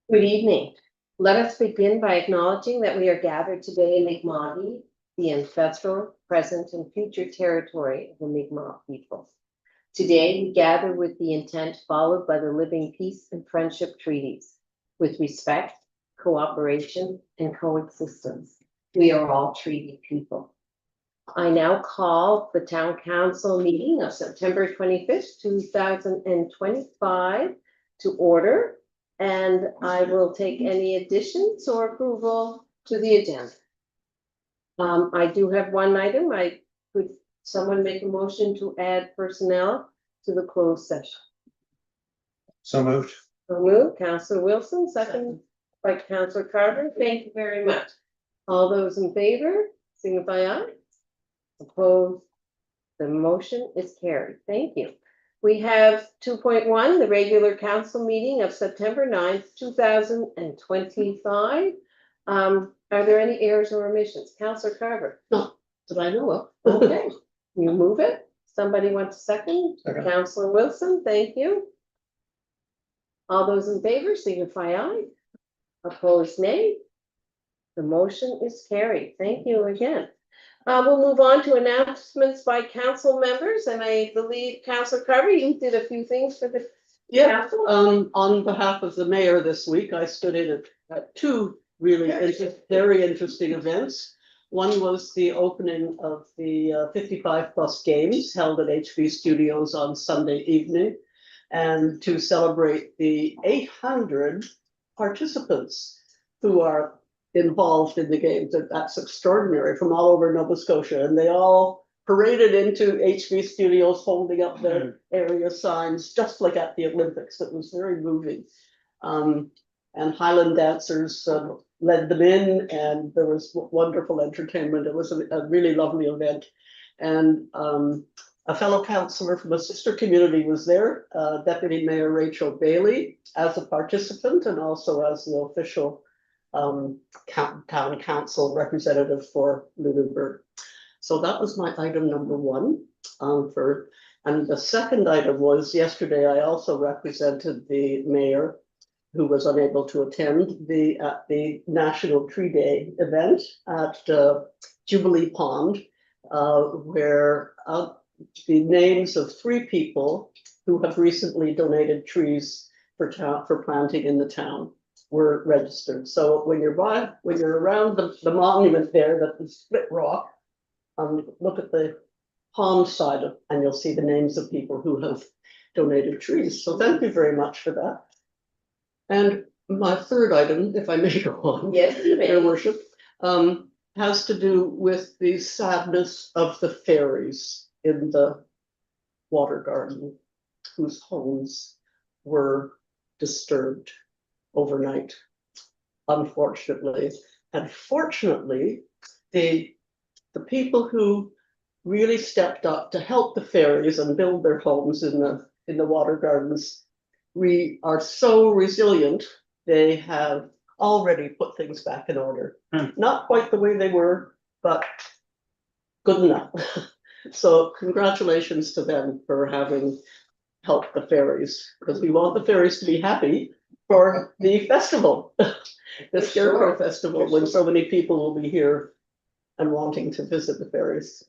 Good evening. Let us begin by acknowledging that we are gathered today in Mi'kmaq, the ancestral, present, and future territory of the Mi'kmaq people. Today, we gather with the intent followed by the living peace and friendship treaties, with respect, cooperation, and coexistence. We are all treaty people. I now call the Town Council meeting of September 25th, 2025 to order. And I will take any additions or approval to the agenda. I do have one item. Could someone make a motion to add personnel to the closed session? So moved. So moved, Councillor Wilson, second by Councillor Carter. Thank you very much. All those in favor, signify aye. Opposed? The motion is carried. Thank you. We have 2.1, the regular council meeting of September 9th, 2025. Are there any errors or omissions? Councillor Carver? No, that I know of. Okay, you move it. Somebody wants a second? Second. Councillor Wilson, thank you. All those in favor, signify aye. Opposed, nay. The motion is carried. Thank you again. We'll move on to announcements by council members, and I believe Councillor Carver, you did a few things for the council. On behalf of the mayor this week, I stood in at two really very interesting events. One was the opening of the 55 plus games held at HV Studios on Sunday evening, and to celebrate the 800 participants who are involved in the games. That's extraordinary, from all over Nova Scotia, and they all paraded into HV Studios holding up their area signs, just like at the Olympics. It was very moving. And Highland dancers led them in, and there was wonderful entertainment. It was a really lovely event. And a fellow councillor from a sister community was there, Deputy Mayor Rachel Bailey, as a participant and also as the official town council representative for Lunenburg. So that was my item number one. And the second item was, yesterday I also represented the mayor, who was unable to attend the National Tree Day event at Jubilee Pond, where the names of 3 people who have recently donated trees for planting in the town were registered. So when you're around the monument there, that the split rock, look at the pond side and you'll see the names of people who have donated trees. So thank you very much for that. And my third item, if I may go on, Yes, you may. Your Worship, has to do with the sadness of the fairies in the Water Garden, whose homes were disturbed overnight, unfortunately. And fortunately, the people who really stepped up to help the fairies and build their homes in the Water Gardens, we are so resilient. They have already put things back in order. Not quite the way they were, but good enough. So congratulations to them for having helped the fairies, because we want the fairies to be happy for the festival, the Scarecrow Festival, when so many people will be here and wanting to visit the fairies.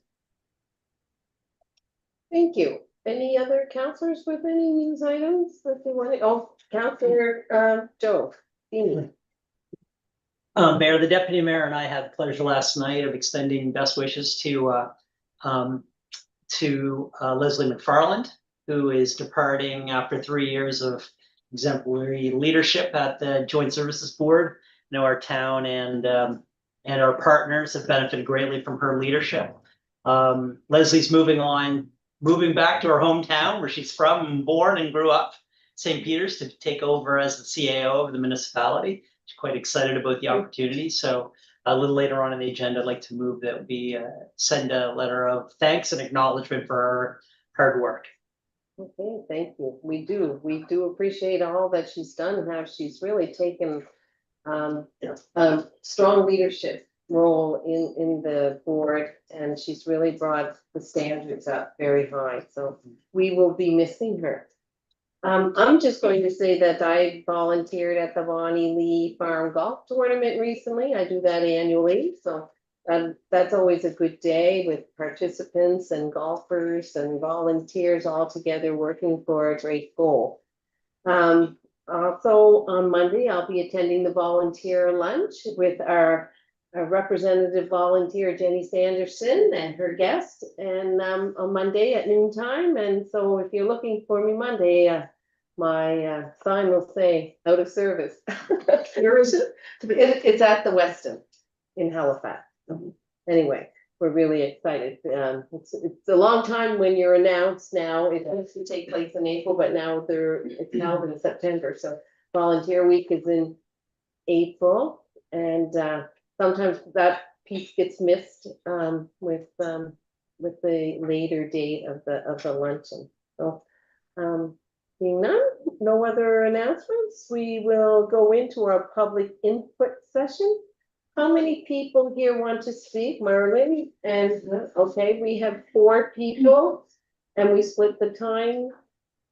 Thank you. Any other councillors with any news items that they want to? Oh, Councillor Joe. Mayor, the deputy mayor and I had the pleasure last night of extending best wishes to Leslie McFarland, who is departing after 3 years of exemplary leadership at the Joint Services Board. I know our town and our partners have benefited greatly from her leadership. Leslie's moving back to her hometown where she's from, born and grew up, St. Peter's, to take over as the CAO of the municipality. She's quite excited about the opportunity. So a little later on in the agenda, I'd like to move that we send a letter of thanks and acknowledgement for her hard work. Okay, thank you. We do appreciate all that she's done and how she's really taken a strong leadership role in the board, and she's really brought the standards up very high. So we will be missing her. I'm just going to say that I volunteered at the Bonnie Lee Farm Golf Tournament recently. I do that annually, so that's always a good day with participants and golfers and volunteers all together working for a great goal. Also on Monday, I'll be attending the volunteer lunch with our representative volunteer Jenny Sanderson and her guest, and on Monday at noon time. And so if you're looking for me Monday, my sign will say out of service. Where is it? It's at the Westin in Halifax. Anyway, we're really excited. It's a long time when you're announced now. It used to take place in April, but now it's held in September. So Volunteer Week is in April, and sometimes that piece gets missed with the later date of the luncheon. So being no other announcements, we will go into our public input session. How many people here want to speak, Marlene? And, okay, we have 4 people, and we split the time.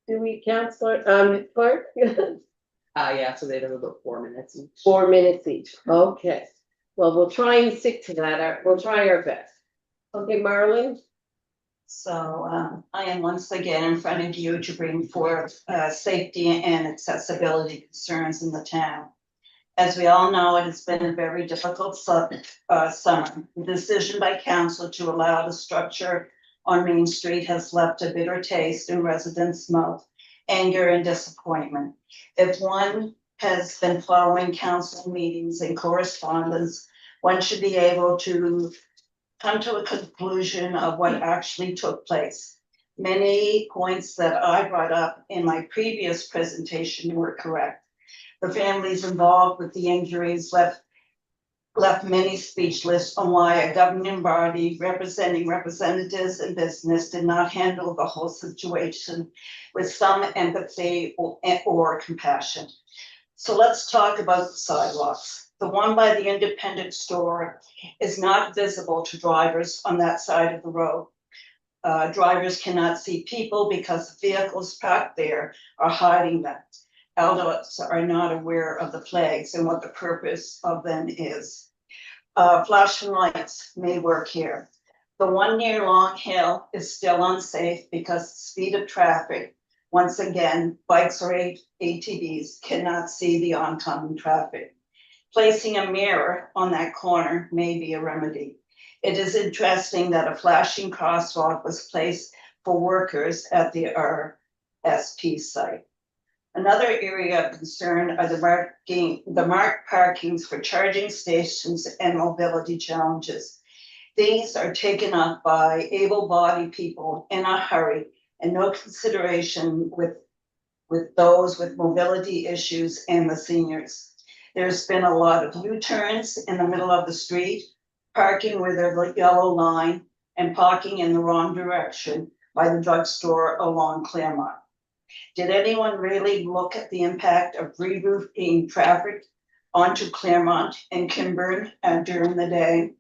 Do we, Counselor, clerk? Yeah, so they have about 4 minutes each. 4 minutes each, okay. Well, we'll try and stick to that, we'll try our best. Okay, Marlene? So I am once again in front of you to bring forth safety and accessibility concerns in the town. As we all know, it has been a very difficult summer. The decision by council to allow the structure on Main Street has left a bitter taste in residents' mouth, anger and disappointment. If one has been following council meetings and correspondence, one should be able to come to a conclusion of what actually took place. Many points that I brought up in my previous presentation were correct. The families involved with the injuries left many speechless on why a governing body representing representatives and business did not handle the whole situation with some empathy or compassion. So let's talk about the sidewalks. The one by the independent store is not visible to drivers on that side of the road. Drivers cannot see people because vehicles parked there are hiding them. Adults are not aware of the flags and what the purpose of them is. Flashing lights may work here. The one near Long Hill is still unsafe because the speed of traffic. Once again, bikes or ATVs cannot see the oncoming traffic. Placing a mirror on that corner may be a remedy. It is interesting that a flashing crosswalk was placed for workers at the RSP site. Another area of concern are the marked parkings for charging stations and mobility challenges. These are taken up by able-bodied people in a hurry and no consideration with those with mobility issues and the seniors. There's been a lot of U-turns in the middle of the street, parking where there's a yellow line, and parking in the wrong direction by the drugstore along Claremont. Did anyone really look at the impact of rerouting traffic onto Claremont and Kinburn during the day?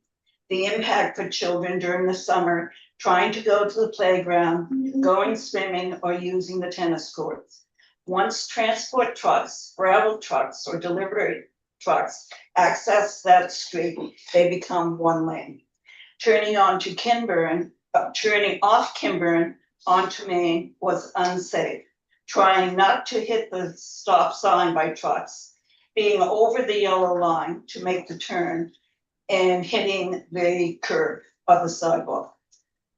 The impact for children during the summer trying to go to the playground, going swimming, or using the tennis courts. Once transport trucks, gravel trucks, or delivery trucks access that street, they become one lane. Turning off Kinburn onto Main was unsafe. Trying not to hit the stop sign by trucks, being over the yellow line to make the turn, and hitting the curb of the sidewalk.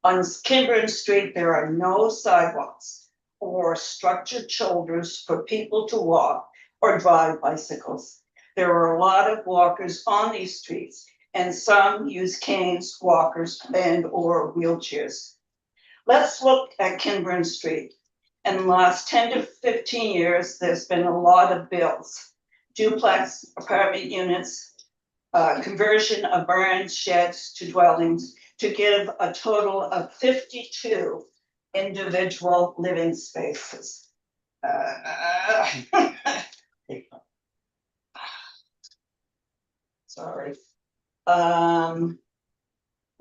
On Kinburn Street, there are no sidewalks or structured shoulders for people to walk or drive bicycles. There are a lot of walkers on these streets, and some use canes, walkers, and or wheelchairs. Let's look at Kinburn Street. In the last 10 to 15 years, there's been a lot of bills, duplex apartment units, conversion of barns, sheds to dwellings, to give a total of 52 individual living spaces. Sorry.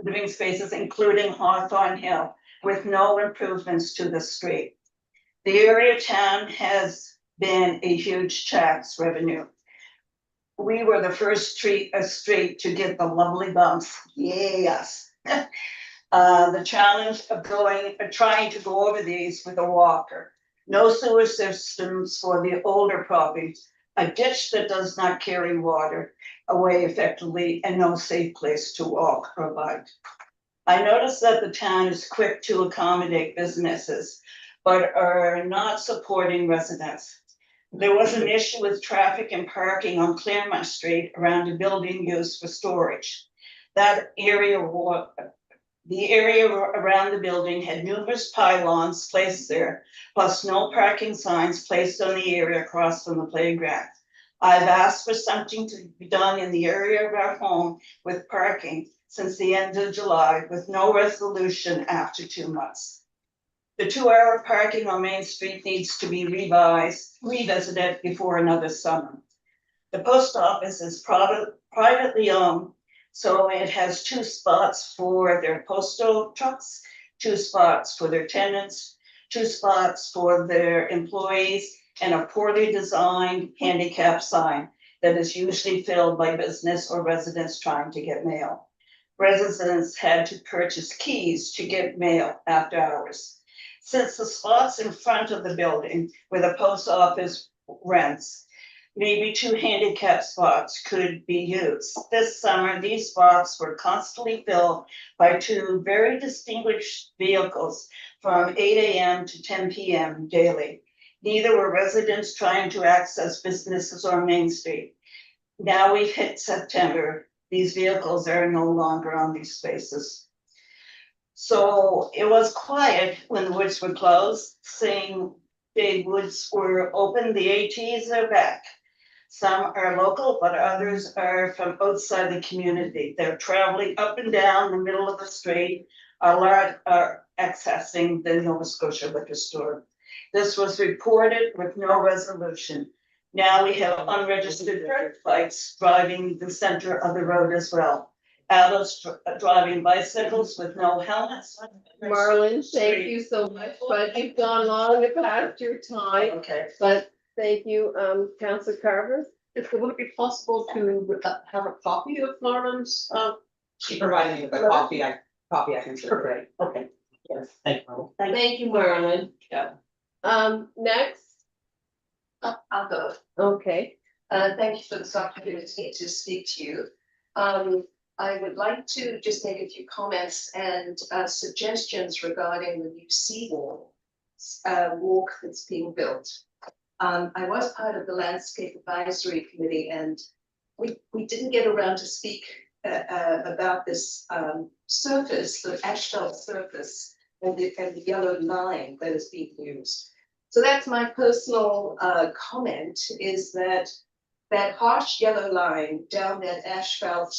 Living spaces, including Hawthorne Hill, with no improvements to the street. The area town has been a huge tax revenue. We were the first street to get the lovely bumps, yes. The challenge of trying to go over these with a walker. No sewer systems for the older properties, a ditch that does not carry water away effectively, and no safe place to walk or bike. I noticed that the town is quick to accommodate businesses, but are not supporting residents. There was an issue with traffic and parking on Claremont Street around a building used for storage. That area, the area around the building had numerous pylons placed there, plus no parking signs placed on the area across from the playground. I've asked for something to be done in the area of our home with parking since the end of July, with no resolution after 2 months. The 2-hour parking on Main Street needs to be revisited before another summer. The post office is privately owned, so it has 2 spots for their postal trucks, 2 spots for their tenants, 2 spots for their employees, and a poorly designed handicap sign that is usually filled by business or residents trying to get mail. Residents had to purchase keys to get mail after hours. Since the spots in front of the building where the post office rents, maybe 2 handicap spots could be used. This summer, these spots were constantly filled by 2 very distinguished vehicles from 8 a.m. to 10 p.m. daily. Neither were residents trying to access businesses or Main Street. Now we've hit September. These vehicles are no longer on these spaces. So it was quiet when the woods were closed, saying the woods were open, the ATs are back. Some are local, but others are from outside the community. They're traveling up and down the middle of the street, are accessing the Nova Scotia liquor store. This was reported with no resolution. Now we have unregistered dirt bikes driving the center of the road as well. Adults driving bicycles with no helmets. Marlon, thank you so much, but you've gone long past your time, Okay. but thank you, Councillor Carver. Would it be possible to have a copy of Lauren's? She provided me with a copy, I can share. Great, okay. Yes. Thank you. Thank you, Marlon. Yeah. Next, I'll go. okay, Thank you for this opportunity to speak to you. I would like to just make a few comments and suggestions regarding the new seawall walk that's being built. I was part of the Landscape Advisory Committee, and we didn't get around to speak about this surface, the asphalt surface, and the yellow line that is being used. So that's my personal comment, is that harsh yellow line down that asphalt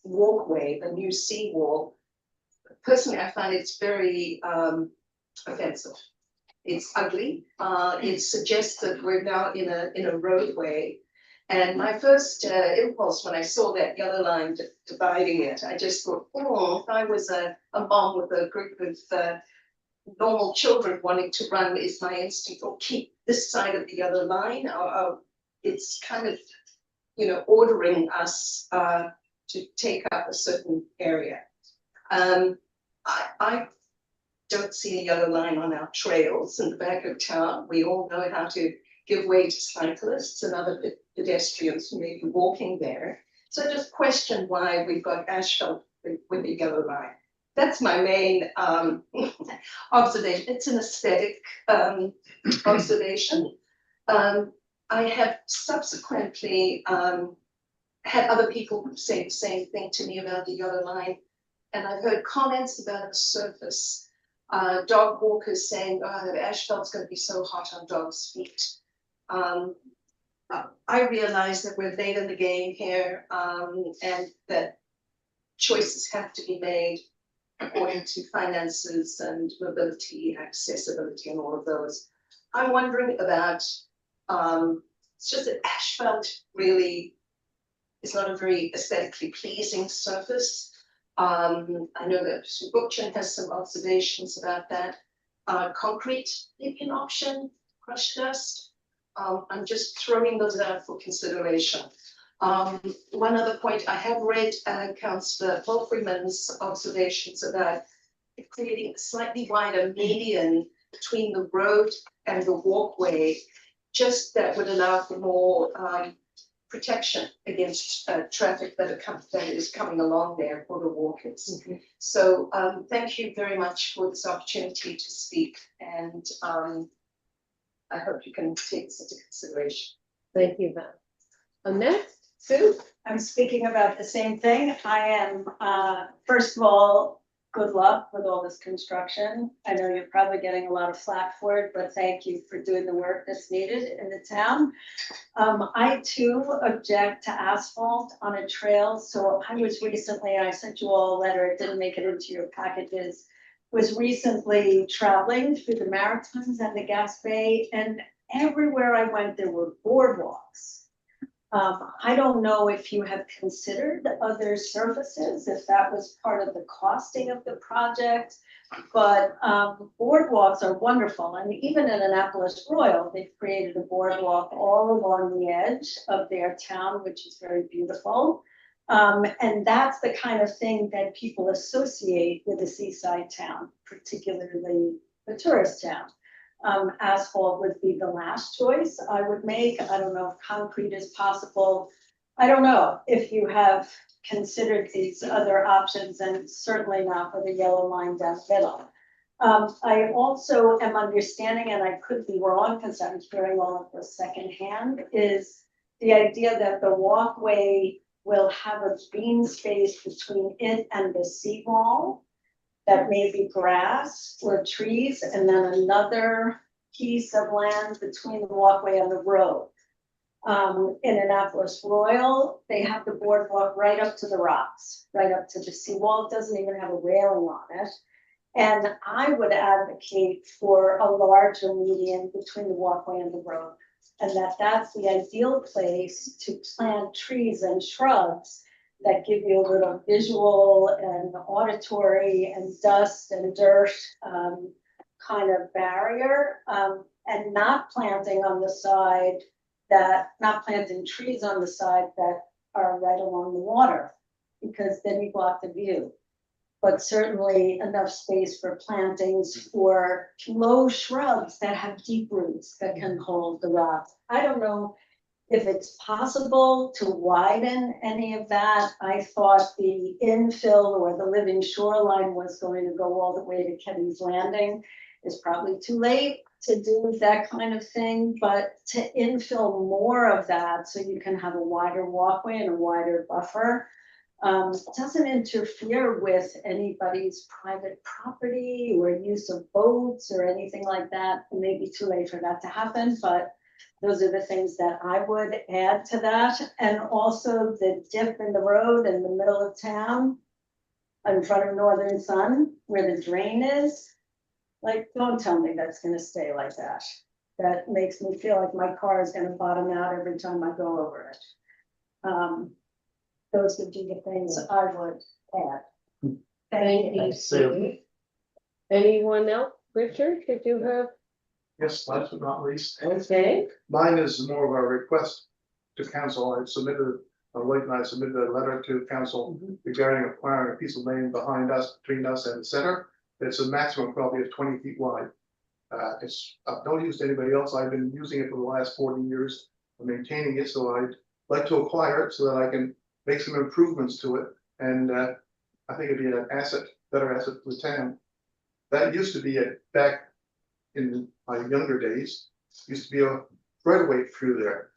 walkway, the new seawall. Personally, I find it's very offensive. It's ugly. It suggests that we're now in a roadway. And my first impulse when I saw that yellow line dividing it, I just thought, oh, if I was a mom with a group of normal children wanting to run, is my instinct, or keep this side of the yellow line. It's kind of, ordering us to take up a certain area. I don't see a yellow line on our trails in the back of town. We all know how to give way to cyclists and other pedestrians who may be walking there. So I just question why we've got asphalt with a yellow line. That's my main observation. It's an aesthetic observation. I have subsequently had other people say the same thing to me about the yellow line, and I've heard comments about the surface. Dog walkers saying, "Oh, the asphalt's going to be so hot on dogs' feet." I realize that we're late in the game here, and that choices have to be made according to finances and mobility, accessibility, and all of those. I'm wondering about, it's just that asphalt really is not a very aesthetically pleasing surface. I know that Sue Bookchin has some observations about that. concrete maybe an option, crushed dust. I'm just throwing those out for consideration. One other point, I have read Councillor Paul Freeman's observations about creating a slightly wider median between the road and the walkway, just that would allow for more protection against traffic that is coming along there for the walkers. So thank you very much for this opportunity to speak, and I hope you can take this into consideration. Thank you, Val. Next, Sue. I'm speaking about the same thing. I am, first of all, good luck with all this construction. I know you're probably getting a lot of flack for it, but thank you for doing the work that's needed in the town. I too object to asphalt on a trail. So I was recently, I sent you all a letter, it didn't make it into your packages, was recently traveling through the Maritimes and the Gaspé, and everywhere I went, there were boardwalks. I don't know if you have considered other surfaces, if that was part of the costing of the project, but boardwalks are wonderful. And even in Annapolis Royal, they've created a boardwalk all along the edge of their town, which is very beautiful. And that's the kind of thing that people associate with a seaside town, particularly the tourist town. Asphalt would be the last choice I would make. I don't know if concrete is possible. I don't know if you have considered these other options, and certainly not for the yellow line down the middle. I also am understanding, and I could be wrong because I'm hearing all of this secondhand, is the idea that the walkway will have a green space between it and the seawall. That may be grass or trees, and then another piece of land between the walkway and the road. In Annapolis Royal, they have the boardwalk right up to the rocks, right up to the seawall. It doesn't even have a railing on it. And I would advocate for a larger median between the walkway and the road, and that's the ideal place to plant trees and shrubs that give you a little visual and auditory and dust and dirt kind of barrier, and not planting on the side not planting trees on the side that are right along the water, because then you block the view. But certainly enough space for plantings for low shrubs that have deep roots that can hold the rocks. I don't know if it's possible to widen any of that. I thought the infill or the living shoreline was going to go all the way to Kenny's Landing. It's probably too late to do that kind of thing, but to infill more of that so you can have a wider walkway and a wider buffer doesn't interfere with anybody's private property or use of boats or anything like that. It may be too late for that to happen, but those are the things that I would add to that. And also the dip in the road in the middle of town in front of Northern Sun where the drain is. Like, don't tell me that's gonna stay like that. That makes me feel like my car is gonna bottom out every time I go over it. Those would be the things I would add. Thank you, Thanks, Sue. Sue. Anyone else? Richard, did you have? Yes, last but not least. Okay. Mine is more of a request to council. I submitted a letter to council regarding acquiring a piece of land behind us, between us and the center. It's a maximum probably of 20 feet wide. It's of no use to anybody else. I've been using it for the last 40 years, maintaining it, so I'd like to acquire it so that I can make some improvements to it. And I think it'd be an asset, better asset for the town. That used to be back in my younger days, used to be a right of way through there.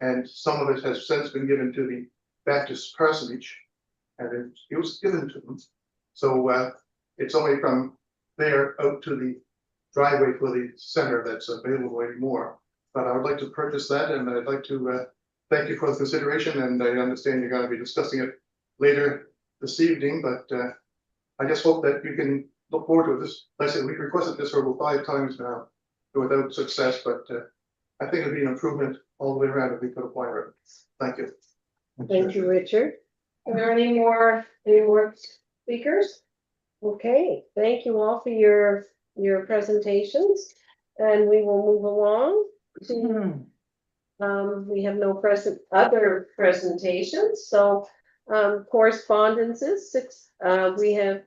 And some of it has since been given to the Baptist parsonage, and it was given to them. So it's only from there out to the driveway for the center that's available anymore. But I would like to purchase that, and I'd like to thank you for the consideration, and I understand you're going to be discussing it later this evening, but I just hope that you can look forward to this. Like I said, we've requested this over 5 times now without success, but I think it'd be an improvement all the way around if we could acquire it. Thank you. Thank you, Richard. Are there any more speakers? Okay, thank you all for your your presentations, and we will move along to we have no other presentations, so, correspondences, we have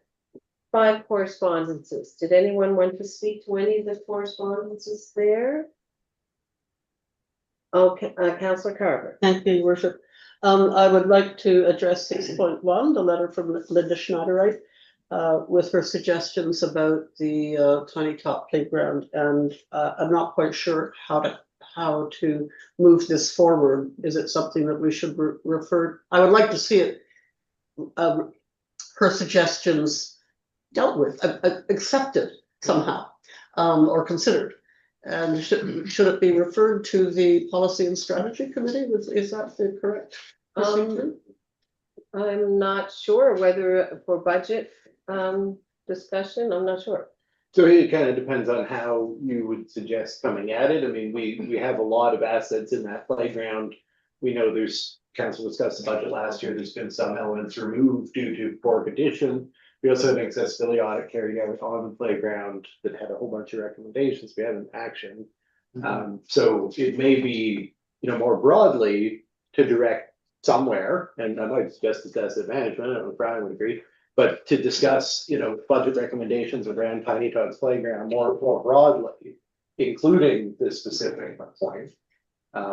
5 correspondences. Did anyone want to speak to any of the correspondences there? Okay, Councillor Carver. Thank you, your worship. I would like to address 6.1, the letter from Linda Schneiderite, with her suggestions about the Tiny Top Playground, and I'm not quite sure how to move this forward. Is it something that we should refer? I would like to see it, her suggestions dealt with, accepted somehow, or considered. And should it be referred to the Policy and Strategy Committee? Is that the correct procedure? I'm not sure whether for budget discussion, I'm not sure. So it kind of depends on how you would suggest coming at it. I mean, we have a lot of assets in that playground. We know council discussed the budget last year, there's been some elements removed due to poor condition. We also have an accessibility audit carried out on the playground that had a whole bunch of recommendations we had in action. So it may be, more broadly to direct somewhere, and I might suggest it's asset management, I don't know if Brian would agree, but to discuss, budget recommendations around Tiny Tots Playground more broadly, including this specific point.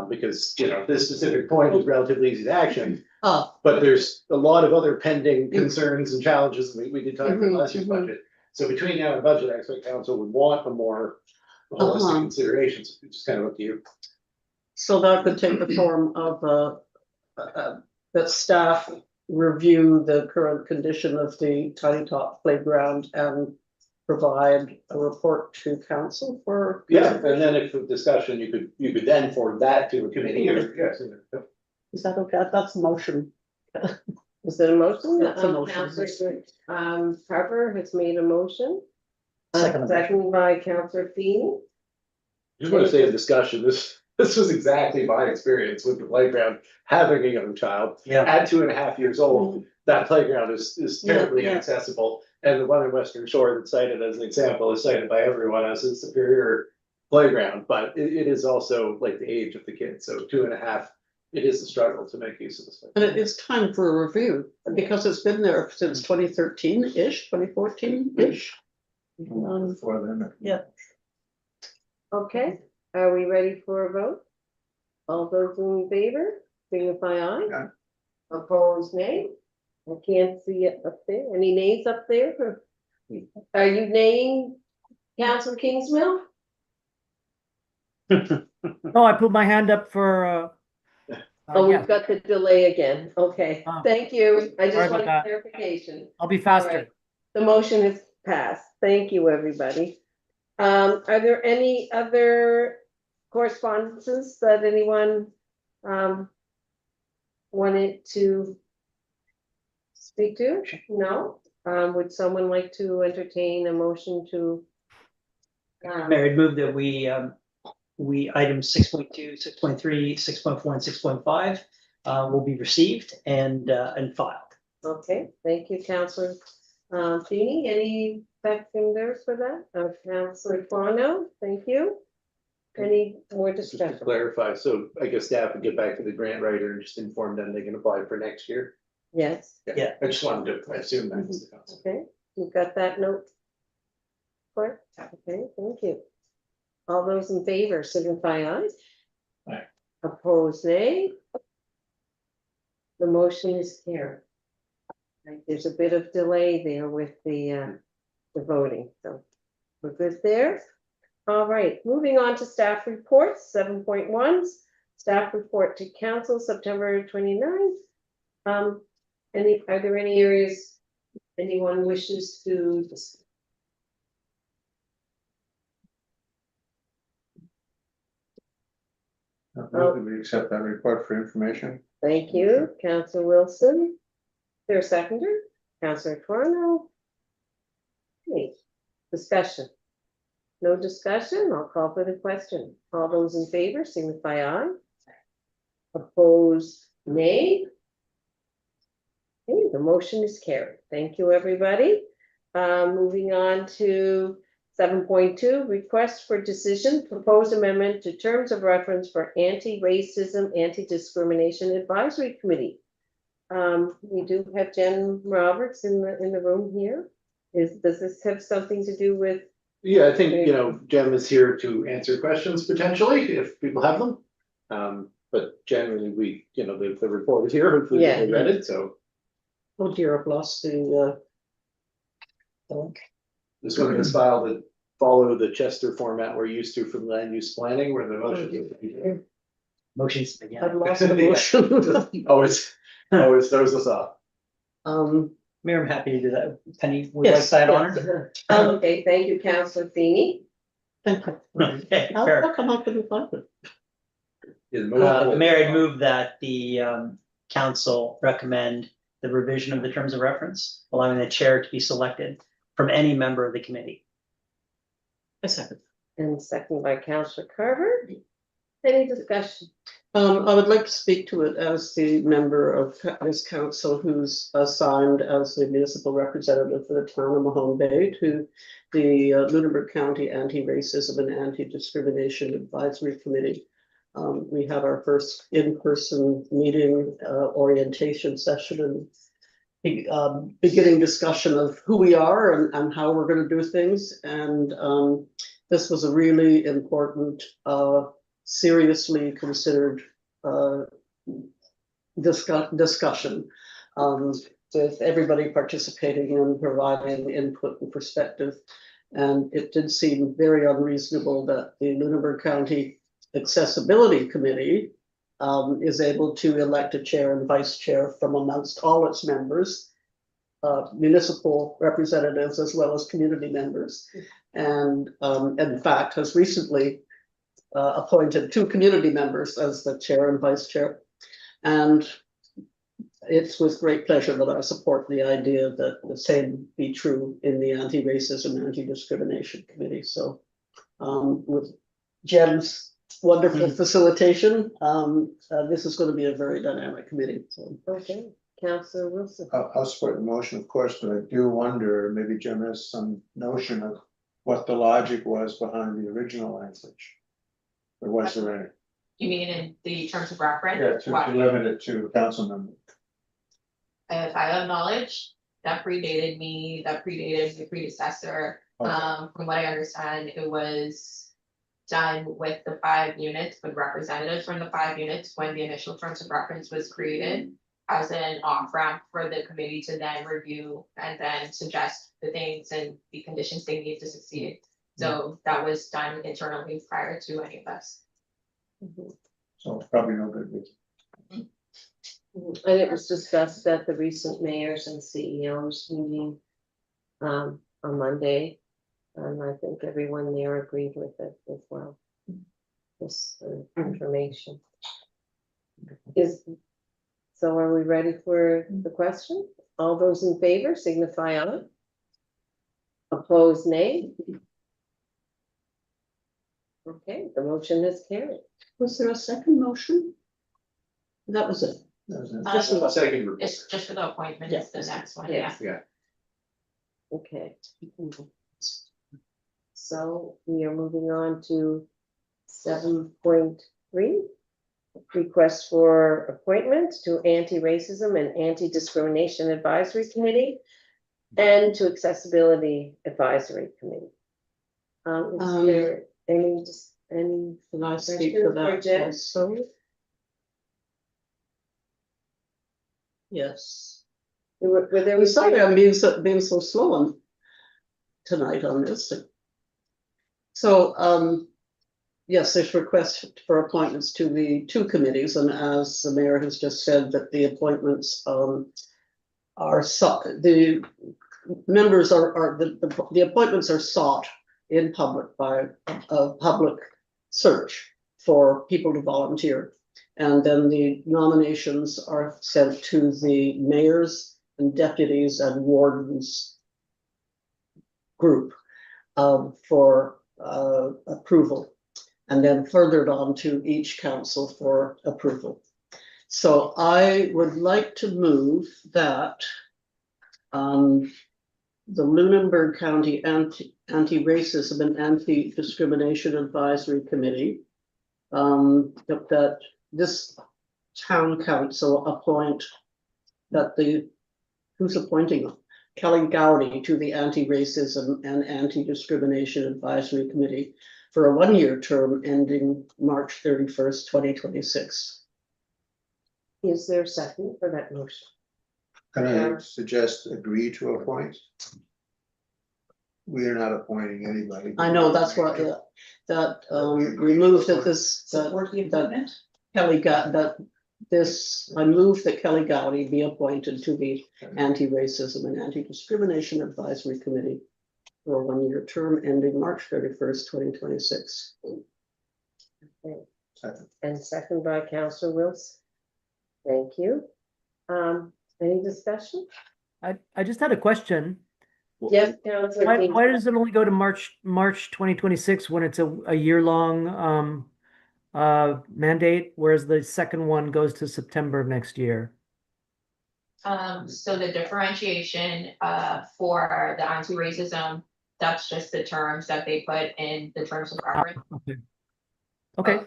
Because, this specific point is relatively easy to action, but there's a lot of other pending concerns and challenges we did talk about last year's budget. So between now and budget, I expect council would want a more holistic considerations, it's just kind of up to you. So that could take the form of that staff review the current condition of the Tiny Top Playground and provide a report to council for. Yeah, and then if for discussion, you could then forward that to a committee or, yes. Is that okay? That's a motion. Is it a motion? That's a motion. Councillor Carver has made a motion. Second. Seconded by Councillor Feeney. Just want to say in discussion, this was exactly my experience with the playground, having a young child. Yeah. At 2.5 years old, that playground is terribly Yeah. inaccessible. And the one in Western Shore that's cited as an example is cited by everyone as a superior playground, but it is also like the age of the kid, so 2.5, it is a struggle to make use of this. And it is time for a review, because it's been there since 2013-ish, 2014-ish. For them. Yeah. Okay, are we ready for a vote? All those in favor, signify aye. Aye. Opposed, nay. I can't see it up there. Any nays up there? Are you naying Councillor Kingsmill? No, I put my hand up for, Oh, yeah, we've got the delay again. Okay, Oh. thank you. I Sorry just about wanted that. clarification. I'll be All faster. right. The motion is passed. Thank you, everybody. Are there any other correspondences that anyone wanted to speak to? No? Would someone like to entertain a motion to? Mayor, I'd move that we items 6.2, 6.3, 6.4, and 6.5 will be received and filed. Okay, thank you, Councillor Feeney. Any seconders for that? Councillor Fano, thank you. Any more Just to discussion? clarify, so I guess staff would get back to the grant writer and just inform them they can apply for next year. Yes, Yeah. I just wanted to, I assume that's the concept. okay, you got that note? Clerk? Okay, thank you. All those in favor signify aye. Aye. Opposed, nay. The motion is carried. Right, there's a bit of delay there with the voting, so we're good there. All right, moving on to staff reports, 7.1, staff report to council, September 29th. Are there any areas anyone wishes to discuss? We accept that report for information. Thank you, Councillor Wilson. Their seconder, Councillor Torno. Okay, discussion. No discussion, I'll call for the question. All those in favor signify aye. Opposed, nay. Okay, the motion is carried. Thank you, everybody. Moving on to 7.2, request for decision, proposed amendment to terms of reference for anti-racism, anti-discrimination advisory committee. We do have Jen Roberts in the room here. Does this have something to do with? Yeah, I think, you know, Jem is here to answer questions potentially, if people have them. But generally, we, you know, the report is here, hopefully Yeah. they read it, so. Oh dear, I've lost the link. This one is filed to follow the Chester format we're used to from land use planning, where the motion. Motions I've again. lost the motion. Always throws us off. Mayor, I'm happy to do that. Penny, would like Yes, that yes. honor? Okay, thank you, Councillor Feeney. Thank you. Okay, How fair. come I couldn't find it? Mayor, I'd move that the council recommend the revision of the terms of reference, allowing the chair to be selected from any member of the committee. A second. And second by Councillor Carver. Any discussion? I would like to speak to it as the member of this council who's assigned as the municipal representative for the town of Mahone Bay to the Lunenburg County Anti-Racism and Anti-Discrimination Advisory Committee. We had our first in-person meeting, orientation session, and beginning discussion of who we are and how we're going to do things. And this was a really important, seriously considered discussion, with everybody participating and providing input and perspective. And it did seem very unreasonable that the Lunenburg County Accessibility Committee is able to elect a chair and vice chair from amongst all its members, municipal representatives as well as community members. And in fact, has recently appointed 2 community members as the chair and vice chair. And it's with great pleasure that I support the idea that the same be true in the Anti-Racism and Anti-Discrimination Committee. So with Jem's wonderful facilitation, this is going to be a very dynamic committee. So. Okay, Councillor Wilson. I'll support the motion, of course, but I do wonder, maybe Jim has some notion of what the logic was behind the original language. Or was there any? You mean in the terms of reference? Yeah, to limit it to council members. If I have knowledge, that predated me, that predated the predecessor. Okay. From what I understand, it was done with the 5 units, with representatives from the 5 units when the initial terms of reference was created as an off ramp for the committee to then review and then suggest the things and the conditions they need to succeed. So that was done internally prior to any of us. So probably no good reason. And it was discussed at the recent mayors and CEOs meeting on Monday. And I think everyone there agreed with it as well. This information. So are we ready for the question? All those in favor signify aye. Opposed, nay. Okay, the motion is carried. Was there a second motion? That was it. That was it. Just a Second report. It's just for the appointment, it's the next one, yeah. Yes. Okay. So we are moving on to 7.3. Request for appointment to Anti-Racism and Anti-Discrimination Advisory Committee and to Accessibility Advisory Committee. Is there any Can I speak to questions for that Jen? also? Yes. Were there I'm sorry I'm being so slow on tonight on this. So, yes, there's request for appointments to the 2 committees, and as the mayor has just said, that the appointments the members the appointments are sought in public by a public search for people to volunteer. And then the nominations are sent to the mayors and deputies and wardens group for approval, and then furthered on to each council for approval. So I would like to move that the Lunenburg County Anti-Racism and Anti-Discrimination Advisory Committee. That this town council appoint who's appointing them? Kelly Gowdy to the Anti-Racism and Anti-Discrimination Advisory Committee for a one-year term ending March 31st, 2026. Is there a second for that motion? Can I Yeah. suggest agree to appoint? We are not appointing anybody. I know, that's what, remove that this, Support the that appointment? Kelly got, I move that Kelly Gowdy be appointed to the Anti-Racism and Anti-Discrimination Advisory Committee for a one-year term ending March 31st, 2026. Second. And second by Councillor Wilson. Thank you. Any discussion? I just had a question. Yes, Councillor Why, King. why does it only go to March 2026 when it's a year-long mandate, whereas the second one goes to September of next year? So the differentiation, for the anti-racism, that's just the terms that they put in the terms of reference. Okay,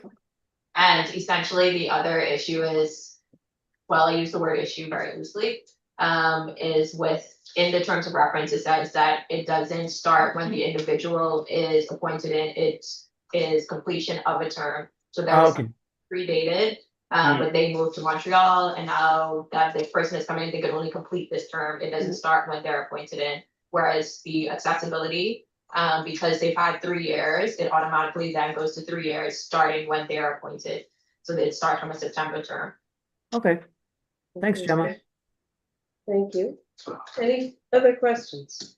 And essentially, the other issue is, well, I use the word issue very loosely, is in the terms of reference, it says that it doesn't start when the individual is appointed in, it is completion of a term. So that was okay, predated, but they moved to Montreal, and now that the person is coming in, they can only complete this term. It doesn't start when they're appointed in. Whereas the accessibility, because they've had 3 years, it automatically then goes to 3 years, starting when they're appointed. So they start from a September term. okay. Thanks, Gemma. Thank you. Any other questions?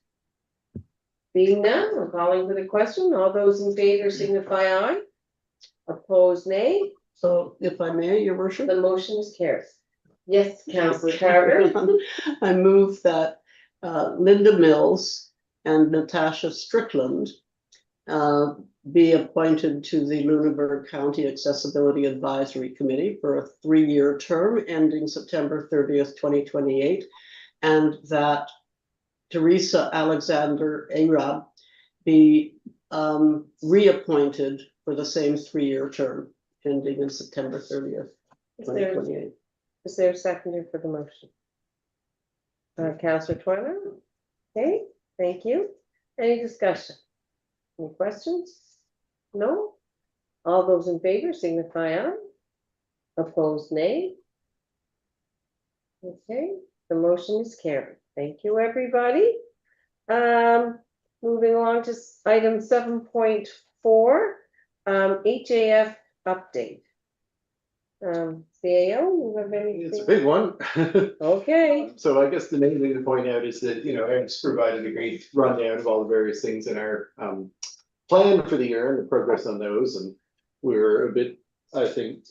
Being none, I'm calling for the question. All those in favor signify aye. Opposed, nay. So if I may, your worship? The motion is carried. Yes, Councillor Carter. I move that Linda Mills and Natasha Strickland be appointed to the Lunenburg County Accessibility Advisory Committee for a 3-year term ending September 30th, 2028, and that Teresa Alexander Arab be reappointed for the same 3-year term ending in September 30th, Is there 2028. a seconder for the motion? Councillor Twyler? Okay, thank you. Any discussion? Any questions? No? All those in favor signify aye. Opposed, nay. Okay, the motion is carried. Thank you, everybody. Moving along to item 7.4, HAF update. CAO, you have anything? It's a big one. Okay. So I guess the main thing to point out is that, Eric's provided a great rundown of all the various things in our plan for the year and the progress on those. And we're a bit, I think,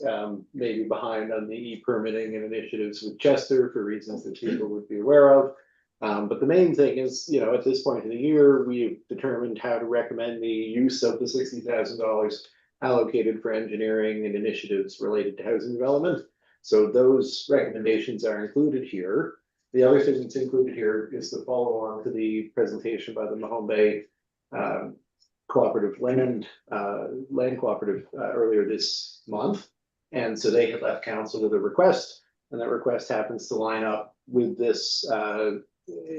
maybe behind on the e-permitting and initiatives with Chester for reasons that people would be aware of. But the main thing is, at this point in the year, we've determined how to recommend the use of the $60,000 allocated for engineering and initiatives related to housing development. So those recommendations are included here. The other thing that's included here is the follow-on to the presentation by the Mahone Bay Cooperative Land Cooperative earlier this month. And so they had left council with a request, and that request happens to line up with this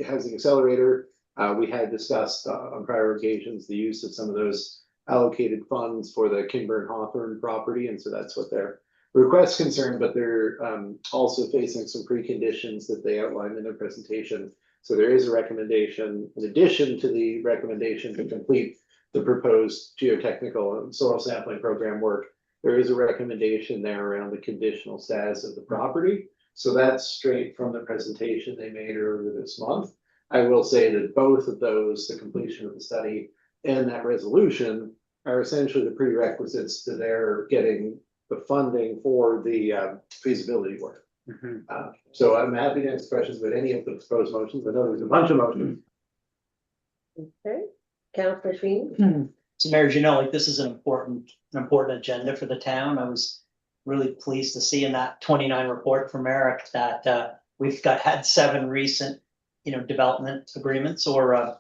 housing accelerator. We had discussed on prior occasions the use of some of those allocated funds for the Kinburn Hawthorne property, and so that's what their request concerned, but they're also facing some preconditions that they outlined in their presentation. So there is a recommendation, in addition to the recommendation to complete the proposed geotechnical and soil sampling program work, there is a recommendation there around the conditional status of the property. So that's straight from the presentation they made earlier this month. I will say that both of those, the completion of the study and that resolution, are essentially the prerequisites to their getting the funding for the feasibility work. So I'm happy to answer questions about any of the proposed motions. I know there's a bunch of motions. Okay, Councillor Feeney? So Mayor, as you know, this is an important agenda for the town. I was really pleased to see in that 29 report from Eric that we've had 7 recent development agreements or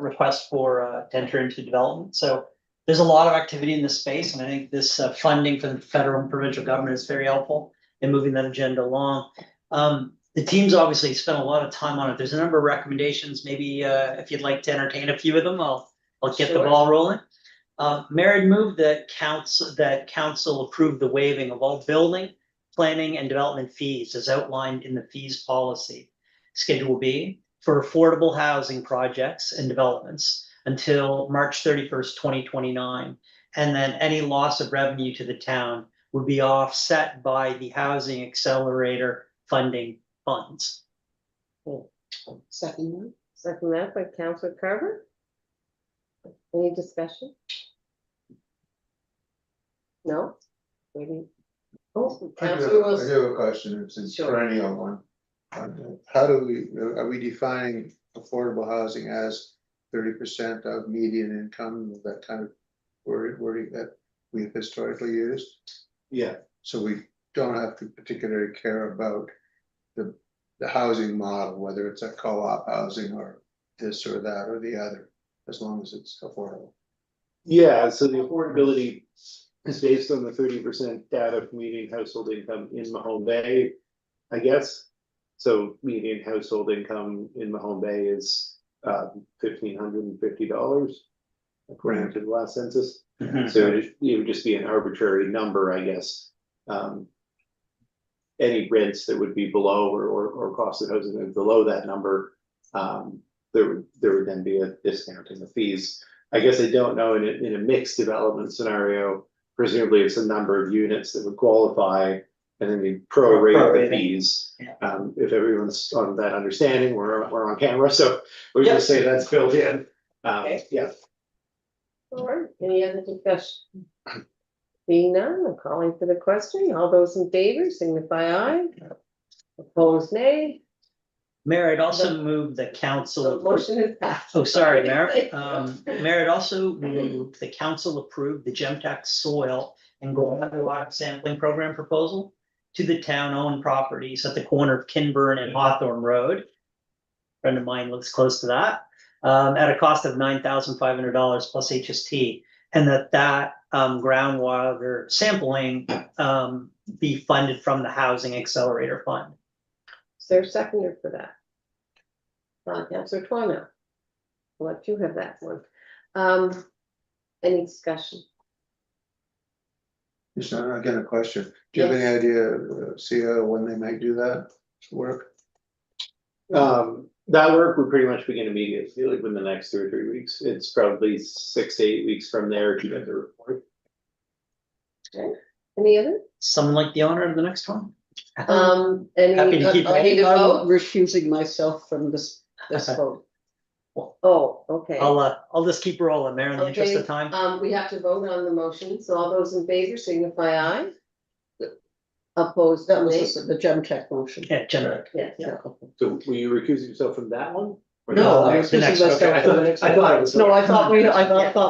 request for to enter into development. So there's a lot of activity in this space, and I think this funding from the federal and provincial government is very helpful in moving that agenda along. The team's obviously spent a lot of time on it. There's a number of recommendations. Maybe if you'd like to entertain a few of them, I'll get the Sure. ball rolling. Mayor had moved that council approve the waiving of all building, planning and development fees as outlined in the fees policy, Schedule B, for affordable housing projects and developments until March 31st, 2029. And then any loss of revenue to the town would be offset by the Housing Accelerator funding funds. Second. Second that by Councillor Carver. Any discussion? No? Waiting. Oh, I Councillor do Wilson. have a question, it's a Sure. perennial one. How do are we defining affordable housing as 30% of median income, that kind of wording that we've historically used? Yeah. So we don't have to particularly care about the housing model, whether it's a co-op housing or this or that or the other, as long as it's affordable. Yeah, so the affordability is based on the 30% data of median household income in Mahone Bay, I guess. So median household income in Mahone Bay is $1,550, according to the last census. So it would just be an arbitrary number, I guess. Any rents that would be below or cost of housing below that number, there would then be a discount in the fees. I guess I don't know, in a mixed development scenario, presumably it's a number of units that would qualify, and then we prorate the fees. Yeah. If everyone's on that understanding, we're on camera, so we just say that's built in. Okay. Yeah. All right, any other discussion? Being none, I'm calling for the question. All those in favor signify aye. Opposed, nay. Mayor, I'd also move the So council. motion is passed. Oh, sorry, Mayor. Mayor, I'd also move the council approve the Gemtech soil and groundwater sampling program proposal to the town-owned properties at the corner of Kinburn and Hawthorne Road. Friend of mine lives close to that, at a cost of $9,500 plus HST, and that groundwater sampling be funded from the Housing Accelerator Fund. Is there a seconder for that? Councillor Twano. I'll let you have that one. Any discussion? Just again, a question, do you have any idea, CEO, when they might do that work? That work would pretty much begin immediately, like within the next 2 or 3 weeks. It's probably 6 to 8 weeks from there to get the report. Okay, any other? Someone like the owner of the next one? Any, Happy to keep I need a I'm vote? recusing myself from this vote. Oh, okay. I'll just keep rolling, Mayor, in the interest Okay, of time. we have to vote on the motion, so all those in favor signify aye. Opposed, That was nay. the Gemtech motion. Yeah, generally. Yes. Yeah. So will you recuse yourself from that one? Or No, I the was recusing next- myself okay, from the next I one. thought it was. No, I thought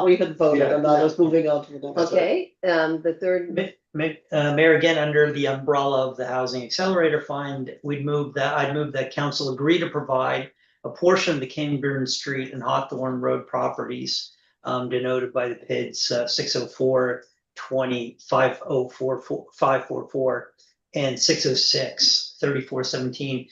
we had voted, Yeah. and I was moving on to the next. Okay, the third, Mayor, again, under the umbrella of the Housing Accelerator Fund, I'd move that council agree to provide a portion of the Kinburn Street and Hawthorne Road properties denoted by the PIDs 604 20 544 and 606 3417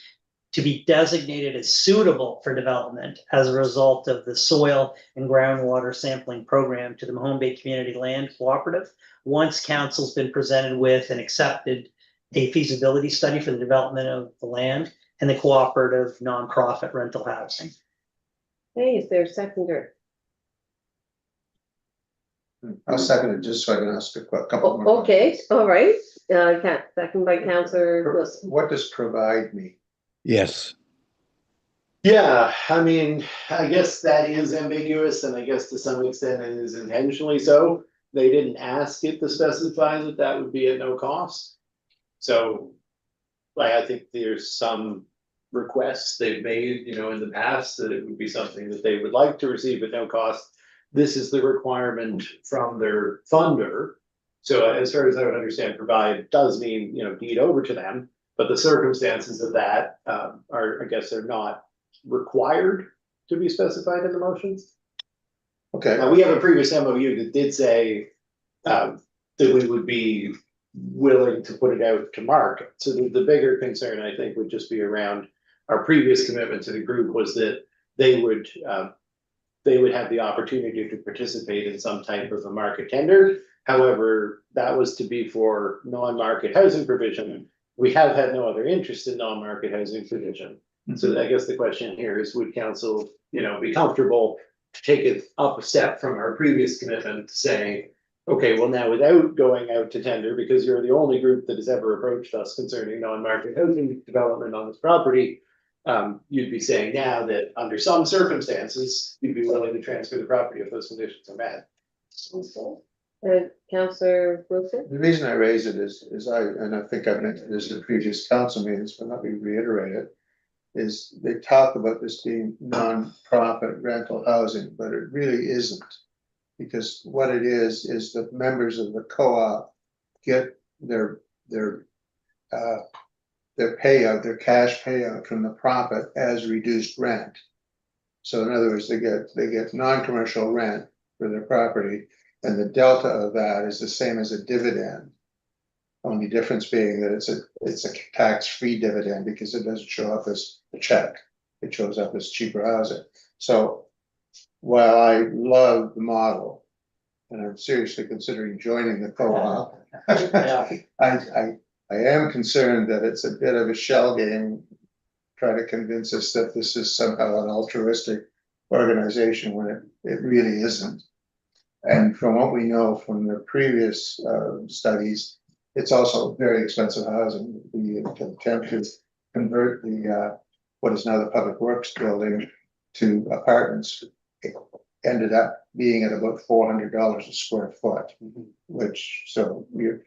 to be designated as suitable for development as a result of the soil and groundwater sampling program to the Mahone Bay Community Land Cooperative. Once council's been presented with and accepted a feasibility study for the development of the land and the cooperative nonprofit rental housing. hey, is there a seconder? I'll second it, just so I can ask a couple more. Okay, all right, second by Councillor Wilson. What does provide mean? Yes. Yeah, I mean, I guess that is ambiguous, and I guess to some extent it is intentionally so. They didn't ask it to specify that that would be at no cost. So, like, I think there's some requests they've made, in the past that it would be something that they would like to receive at no cost. This is the requirement from their funder. So as far as I would understand, provide does mean, deed over to them, but the circumstances of that are, I guess, they're not required to be specified in the motions. Okay, We have a previous MOU that did say that we would be willing to put it out to market. So the bigger concern, I think, would just be around our previous commitment to the group was that they would have the opportunity to participate in some type of a market tender. However, that was to be for non-market housing provision. We have had no other interest in non-market housing provision. So I guess the question here is, would council, be comfortable to take it up a step from our previous commitment, saying, okay, well, now without going out to tender, because you're the only group that has ever approached us concerning non-market housing development on this property, you'd be saying now that under some circumstances, you'd be willing to transfer the property if those conditions are met. Councillor Wilson? the reason I raise it is I think I've mentioned this in previous council meetings, but let me reiterate it. Is they talk about this being non-profit rental housing, but it really isn't. Because what it is the members of the co-op get their payout, their cash payout from the profit as reduced rent. So in other words, they get non-commercial rent for their property, and the delta of that is the same as a dividend. Only difference being that it's a tax-free dividend because it doesn't show up as a check. It shows up as cheaper housing. So while I love the model, and I'm seriously considering joining the co-op, I am concerned that it's a bit of a shell game, try to convince us that this is somehow an altruistic organization when it really isn't. And from what we know from the previous studies, it's also very expensive housing. The attempt to convert the what is now the Public Works building to apartments ended up being at about $400 a square foot, which so you're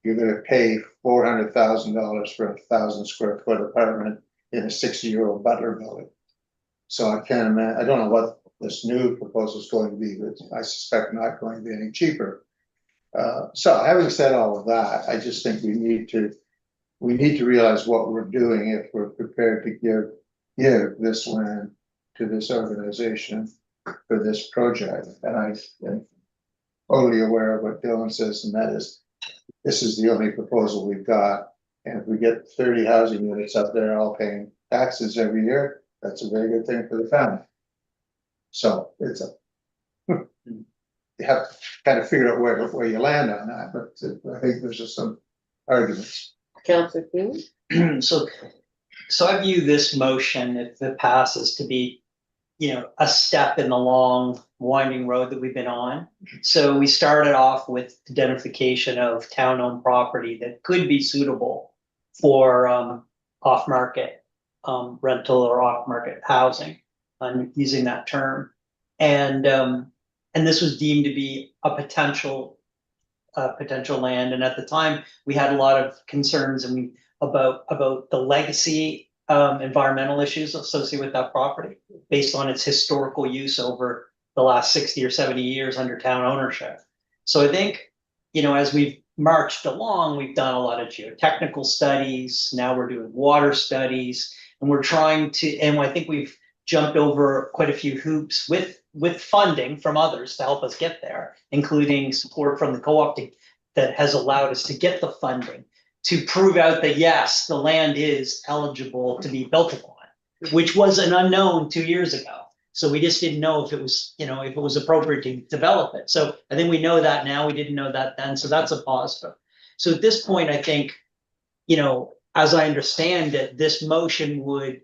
going to pay $400,000 for a 1,000 square foot apartment in a 60-year-old Butler building. So I can't imagine. I don't know what this new proposal is going to be, but I suspect not going to be any cheaper. So having said all of that, I just think we need to realize what we're doing if we're prepared to give this land to this organization for this project. And I am totally aware of what Dylan says, and that is, this is the only proposal we've got. And if we get 30 housing units up there all paying taxes every year, that's a very good thing for the family. So it's you have to kind of figure out where you land on that, but I think there's just some arguments. Councillor King? So I view this motion, if it passes, to be, a step in the long winding road that we've been on. So we started off with identification of town-owned property that could be suitable for off-market rental or off-market housing, using that term. And this was deemed to be a potential land. And at the time, we had a lot of concerns about the legacy environmental issues associated with that property based on its historical use over the last 60 or 70 years under town ownership. So I think, as we've marched along, we've done a lot of geotechnical studies. Now we're doing water studies, and we're trying to, and I think we've jumped over quite a few hoops with funding from others to help us get there, including support from the co-op that has allowed us to get the funding to prove out that yes, the land is eligible to be built upon, which was an unknown 2 years ago. So we just didn't know if it was appropriate to develop it. So I think we know that now. We didn't know that then. So that's a positive. So at this point, I think, as I understand it, this motion would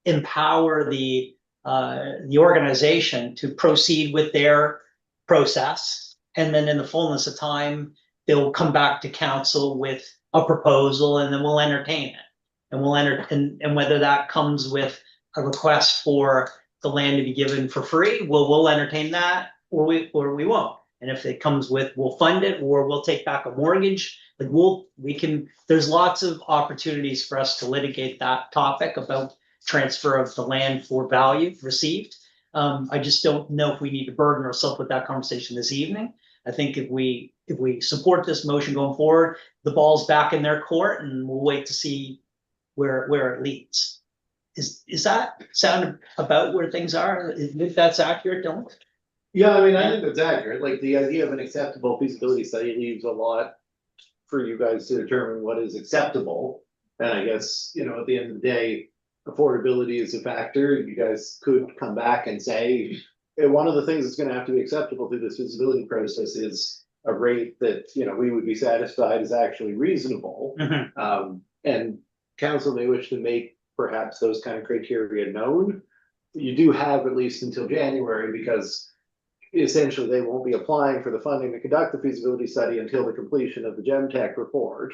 empower the organization to proceed with their process. And then in the fullness of time, they'll come back to council with a proposal, and then we'll entertain it. And we'll and whether that comes with a request for the land to be given for free, we'll entertain that, or we won't. And if it comes with, we'll fund it, or we'll take back a mortgage. Like there's lots of opportunities for us to litigate that topic about transfer of the land for value received. I just don't know if we need to burden ourselves with that conversation this evening. I think if we support this motion going forward, the ball's back in their court, and we'll wait to see where it leads. is that sound about where things are? If that's accurate, don't? Yeah, I mean, I think that's accurate, like the idea of an acceptable feasibility study leaves a lot for you guys to determine what is acceptable. And I guess, you know, at the end of the day, affordability is a factor, you guys could come back and say, one of the things that's gonna have to be acceptable through this feasibility process is a rate that, you know, we would be satisfied is actually reasonable. And council may wish to make perhaps those kind of criteria known. You do have at least until January, because essentially they won't be applying for the funding to conduct the feasibility study until the completion of the GemTech report.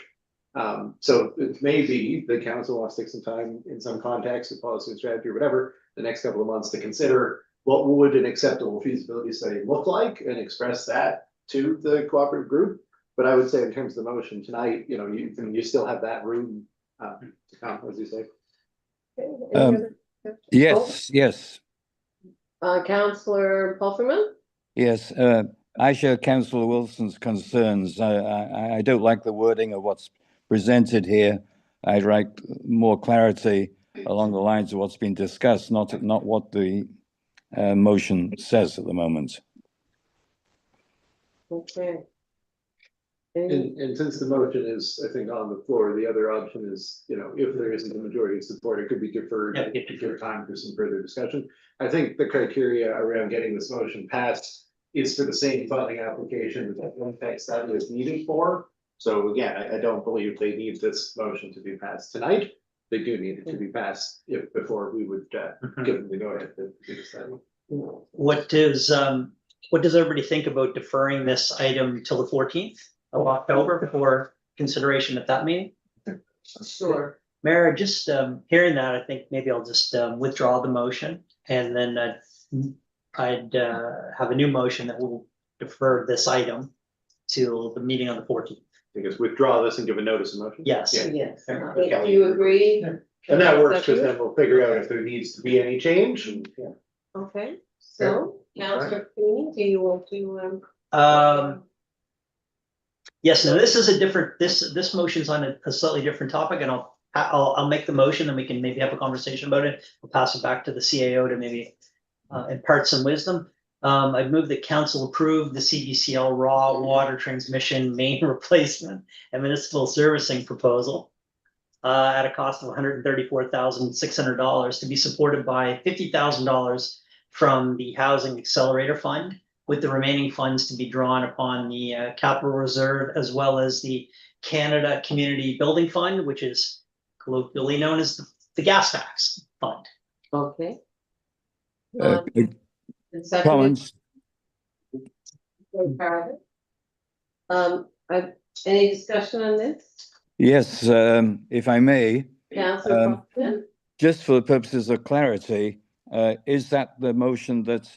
So it may be the council wants to take some time in some context of policy and strategy or whatever, the next couple of months to consider what would an acceptable feasibility study look like and express that to the cooperative group. But I would say in terms of the motion tonight, you know, you still have that room to come, as you say. Yes. Councillor Pulverman? Yes, I share Councillor Wilson's concerns. I don't like the wording of what's presented here. I'd like more clarity along the lines of what's been discussed, not what the motion says at the moment. Okay. And since the motion is, I think, on the floor, the other option is, you know, if there isn't a majority of support, it could be deferred Yeah, to give time for some further discussion. I think the criteria around getting this motion passed is for the same funding application that one text study is needed for. So again, I don't believe they need this motion to be passed tonight. They do need it to be passed before we would give them the go ahead to do the study. What does everybody think about deferring this item till the 14th of October for consideration at that meeting? Sure. Mayor, just hearing that, I think maybe I'll just withdraw the motion, and then I'd have a new motion that will defer this item till the meeting on the 14th. I guess withdraw this and give a notice of motion. Yes. Yeah. Yes. Fair. Do you agree? And that works, because then we'll figure out if there needs to be any change. And, yeah. Okay, so, Councillor Feeney, do you want to, Yes, and this is a different, this motion's on a slightly different topic, and I'll make the motion, and we can maybe have a conversation about it. I'll pass it back to the CAO to maybe impart some wisdom. I've moved that council approve the CDCL raw water transmission main replacement and municipal servicing proposal at a cost of $134,600 to be supported by $50,000 from the Housing Accelerator Fund, with the remaining funds to be drawn upon the capital reserve, as well as the Canada Community Building Fund, which is colloquially known as the gas tax fund. okay? Uh, And seconded Comments? by Carver. Any discussion on this? Yes, if I may, Councillor Pulverman? just for the purposes of clarity, is that the motion that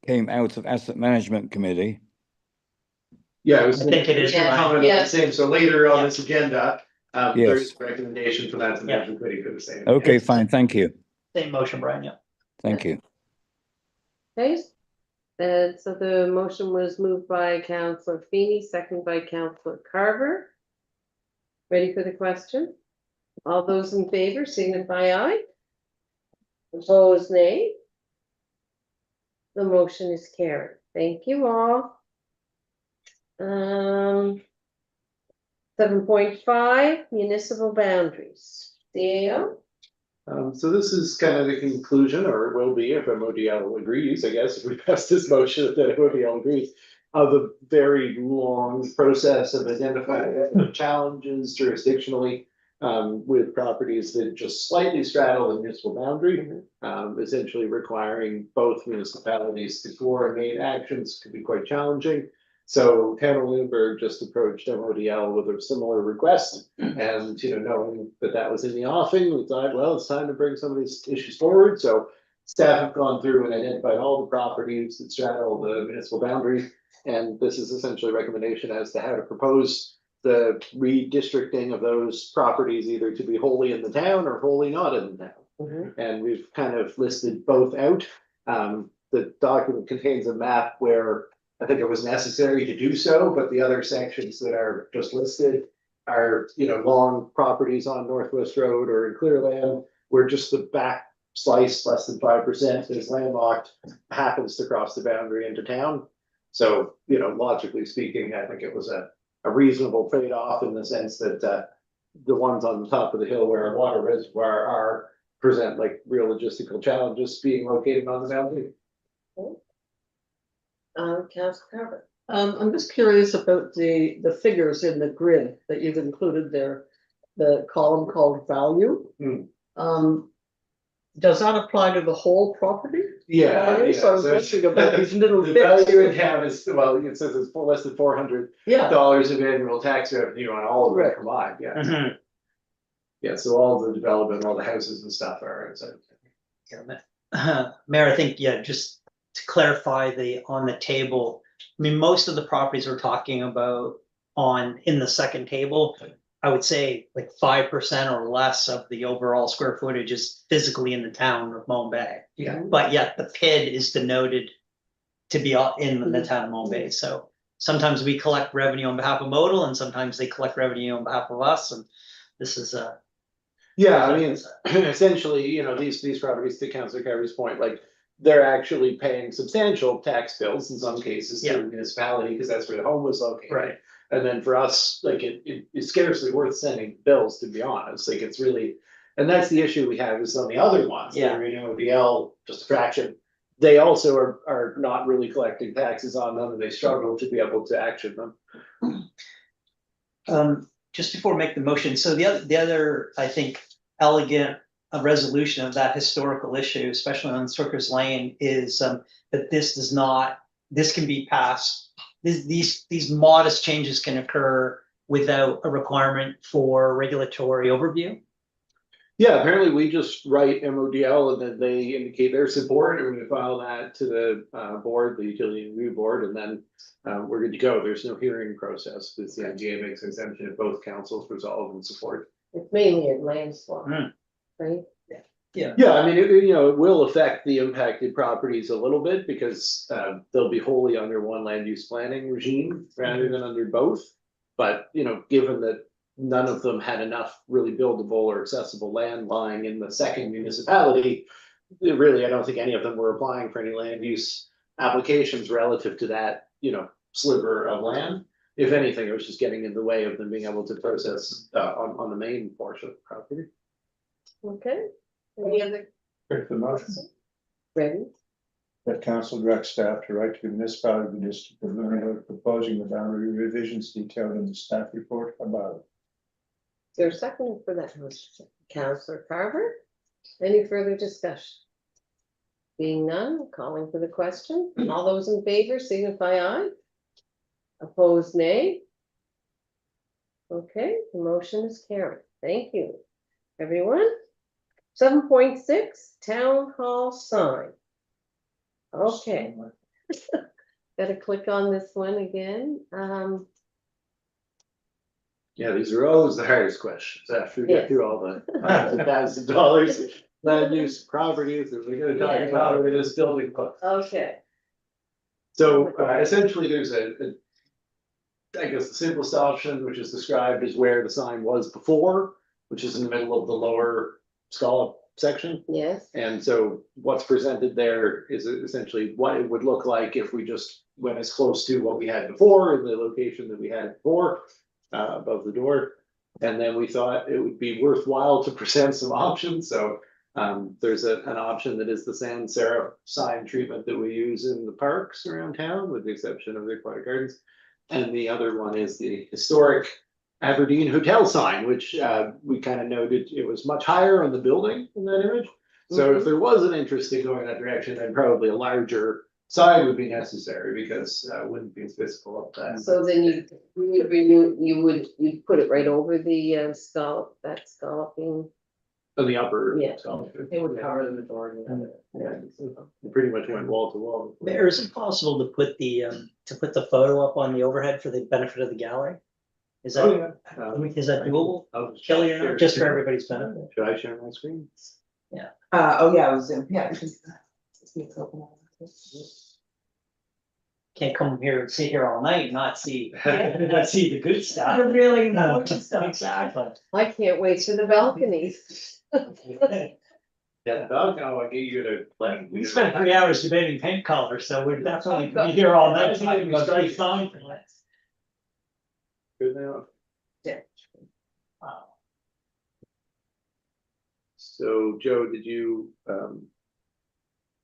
came out of Asset Management Committee? Yeah, I was I think it is. Yeah. comment on the Yes. same, so later on Yeah. this agenda, Yes. there's a recommendation from that Yeah. management committee for the same. Okay, fine, thank you, Same motion, Brian, yeah. thank you. Okay, and so the motion was moved by Councillor Feeney, seconded by Councillor Carver. Ready for the question? All those in favor signify aye. Opposed, nay. The motion is carried. Thank you all. 7.5 municipal boundaries. CAO? So this is kind of the conclusion, or it will be if MODL agrees, I guess, if we pass this motion that MODL agrees, of a very long process of identifying challenges jurisdictionally with properties that just slightly straddle the municipal boundary, essentially requiring both municipalities to coordinate actions could be quite challenging. So Town of Lunenburg just approached MODL with a similar request, and knowing that that was in the offing, we thought, well, it's time to bring some of these issues forward. So staff have gone through and identified all the properties that straddle the municipal boundary, and this is essentially a recommendation as to how to propose the redistricting of those properties, either to be wholly in the town or wholly not in the town. And we've kind of listed both out. The document contains a map where I think it was necessary to do so, but the other sections that are just listed are, long properties on Northwest Road or in Clearland, where just the back slice, less than 5%, is landlocked, happens to cross the boundary into town. So, you know, logically speaking, I think it was a reasonable trade-off in the sense that, the ones on the top of the hill where our water reservoir are present like real logistical challenges being located on the boundary. Council Carver. I'm just curious about the figures in the grid that you've included there, the column called value. Does that apply to the whole property? value? So I was wondering about these little The bits. value in town is, well, it says it's less than $400 Yeah, of annual tax revenue on all of them combined, yeah. Mhm. Yeah, so all the development, all the houses and stuff are inside. Mayor, I think, yeah, just to clarify on the table, I mean, most of the properties we're talking about in the second table, I would say like 5% or less of the overall square footage is physically in the town of Moan Bay. Yeah. But yet the PID is denoted to be in the town of Moan Bay, so sometimes we collect revenue on behalf of Modal and sometimes they collect revenue on behalf of us, and this is Yeah, I mean, essentially, you know, these properties, to Councilor Carey's point, like, they're actually paying substantial tax bills in some cases to the municipality, because that's where the home was located. right. And then for us, like, it's scarcely worth sending bills, to be honest, like, it's really, and that's the issue we have is on the other ones, that are, you know, DL, just a fraction. They also are not really collecting taxes on them, and they struggle to be able to action them. Just before we make the motion, so the other, I think, elegant resolution of that historical issue, especially on Circus Lane, is that this can be passed. These modest changes can occur without a requirement for regulatory overview. Yeah, apparently we just write MODL and then they indicate their support, and we file that to the board, the utility review board, and then we're good to go. There's no hearing process, because the IGA makes exemption if both councils resolve and support. It's mainly a land swap, right? Yeah, I mean, it will affect the impacted properties a little bit, because they'll be wholly under one land use planning regime rather than under both. But, you know, given that none of them had enough really buildable or accessible land lying in the second municipality, really, I don't think any of them were applying for any land use applications relative to that, you know, sliver of land. If anything, it was just getting in the way of them being able to process on the main portion of the property. Okay, any other, Ready for the motion? ready? That council directs staff to write to the municipality of the district of Lunenburg proposing the boundary revisions detailed in the staff report about it. Is there a second for that motion? Councillor Carver, any further discussion? Being none, calling for the question, all those in favor signify aye. Opposed, nay. Okay, the motion is carried, thank you, everyone. 7.6, town hall sign. Okay. Gotta click on this one again, Yeah, these are always the hardest questions after we Yes. get through all the $1,000 land use properties that we're gonna talk about in this building. okay. So essentially, there's I guess the simplest option, which is described as where the sign was before, which is in the middle of the lower scallop section. Yes, And so what's presented there is essentially what it would look like if we just went as close to what we had before in the location that we had before, above the door. And then we thought it would be worthwhile to present some options, so there's an option that is the sans serif sign treatment that we use in the parks around town, with the exception of the aquatic gardens. And the other one is the historic Aberdeen Hotel sign, which we kind of noted it was much higher on the building in that image. So if there was an interest in going that direction, then probably a larger sign would be necessary, because it wouldn't be as visible up there. so then you'd put it right over the scallop, that scalloping. On the upper. Yeah. So, It would cover the majority of it. it pretty much went wall to wall. Mayor, is it possible to put the photo up on the overhead for the benefit of the gallery? Is that, Oh, yeah. is that doable? I'll Kelly or share- not, just for everybody's benefit? Should I share my screen? I was Zoom, yeah. Can't come here and sit here all night and not see the good stuff. Really Exactly. I can't wait for the balconies. Yeah, I'll get you to play. We spent 3 hours debating paint color, so we're definitely gonna be here all night. talking about these signs. Good now. Wow. So Joe, did you, I'll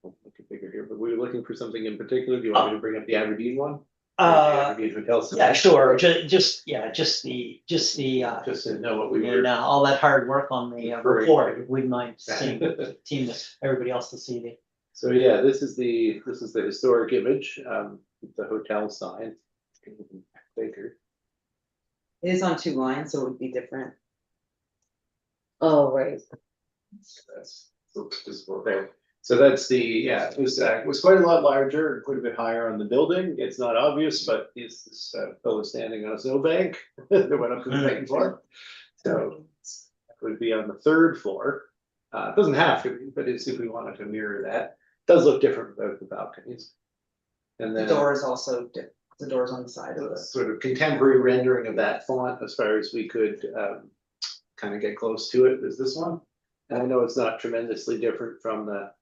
look at bigger here, but were you looking for something in particular? Do you want me to bring up the Aberdeen one? Or the Aberdeen Hotel sign? Yeah, sure, just the, Just to know what we and were. all that hard work on the Referring report, to. we might see, team, everybody else to see the. So yeah, this is the historic image, the hotel sign. Baker. It is on 2 lines, so it would be different. Oh, right. That's visible there. So that's the, yeah, it was quite a lot larger and quite a bit higher on the building. It's not obvious, but is this fellow standing on a snowbank that went up to the second floor. So it would be on the 3rd floor. It doesn't have to be, but it's if we wanted to mirror that. It does look different without the balconies. And The then door is also, the door's on the side of a it. sort of contemporary rendering of that font as far as we could kind of get close to it is this one. And I know it's not tremendously different from the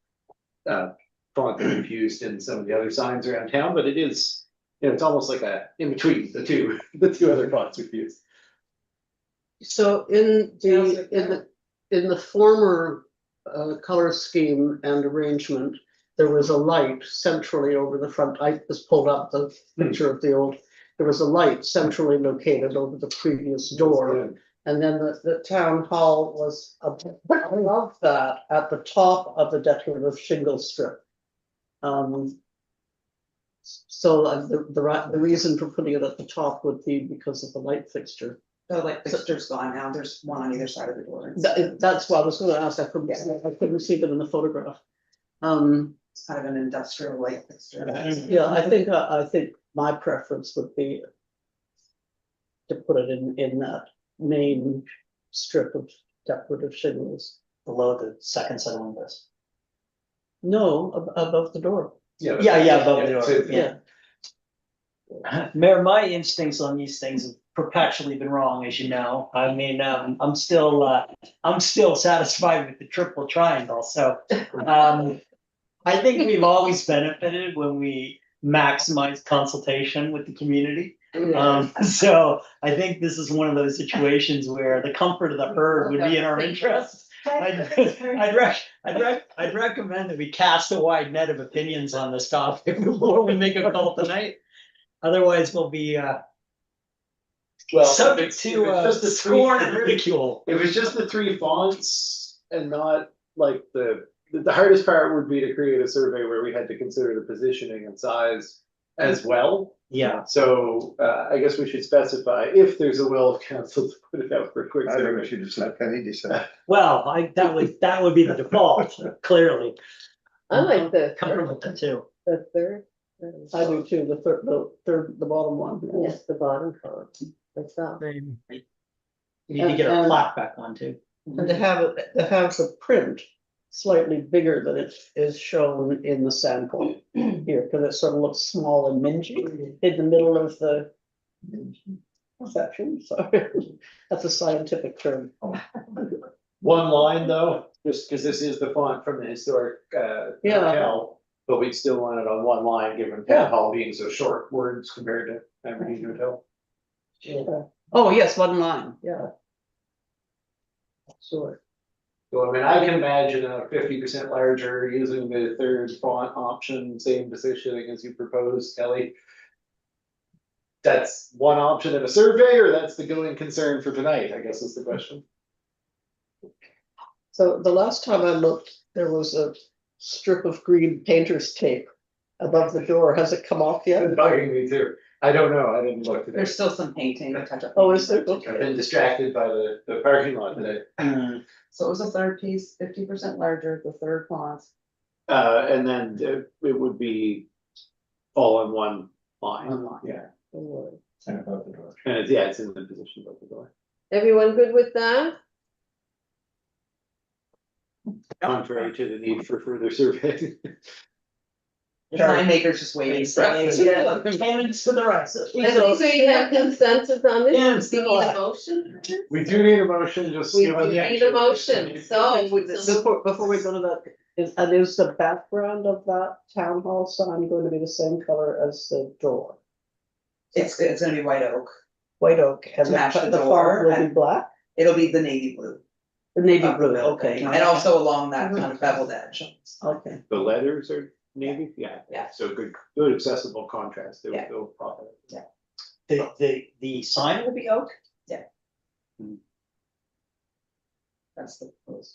font that we've used in some of the other signs around town, but it is, you know, it's almost like a in between the two other fonts we've used. So in the former color scheme and arrangement, there was a light centrally over the front. I just pulled up the picture of the old. There was a light centrally located over the previous door. And then the town hall was above that at the top of the decorative shingle strip. So the reason for putting it at the top would be because of the light fixture. The light fixture's gone now. There's one on either side of the door. That's what I was gonna ask. I couldn't see them in the photograph. It's kind of an industrial light fixture. Yeah, I think my preference would be to put it in that main strip of decorative shingles. Below the second set of windows. No, above the door. Yeah, above the door, Yeah. Mayor, my instincts on these things have perpetually been wrong, as you know. I mean, I'm still satisfied with the triple triangle, so. I think we've always benefited when we maximize consultation with the community. So I think this is one of those situations where the comfort of the herd would be in our interest. I'd recommend that we cast a wide net of opinions on this topic before we make a call tonight. Otherwise, we'll be subject to scorn and ridicule. If it's just the 3 fonts and not like the hardest part would be to create a survey where we had to consider the positioning and size as well. Yeah. So I guess we should specify if there's a will of council to put it out for a quick I think we survey. should just let Penny decide. Well, that would be the default, clearly. I like the Comfortable with that too. third. I do too, the bottom one. Yes, the bottom column. That's all. Same. We need to get our And- plaque back on too. And to have the print slightly bigger than it is shown in the sample here, because it sort of looks small and mingy in the middle of the section, sorry, that's a scientific term. One line though, just because this is the font from the historic Yeah. hotel, but we'd still want it on one line, given town hall being so short words compared to Aberdeen Hotel. Oh, yes, one line, yeah. Sure. So I mean, I can imagine a 50% larger using the 3rd font option, same positioning as you proposed, Kelly. That's one option in a survey, or that's the going concern for tonight, I guess is the question. So the last time I looked, there was a strip of green painter's tape above the door. Has it come off yet? It's bugging me too. I don't know, I didn't look today. There's still some painting to touch up. Oh, is there? I've Okay. been distracted by the parking lot today. So it was a 3rd piece, 50% larger, the 3rd font. And then it would be all in one line. One line. Yeah. Oh, And above the door. And it's, yeah, it's in the position above the door. Everyone good with that? Contrary to the need for further survey. The sign maker's just waiting. Cannons to the right. I think we have consensus on this. Yes, We need a motion. We do need a motion, just. We give us do the need a motion, so. Before we go to that, is the background of that town hall sign going to be the same color as the door? It's gonna be white oak. White oak, and To match the the door, font will be and- black, It'll be the navy blue. the navy of the blue, building, okay. And also along that kind of beveled edge. Okay, The letters are navy, yeah. Yeah. So good accessible contrast, they Yeah. will profit. The sign will be oak? That's the proposal.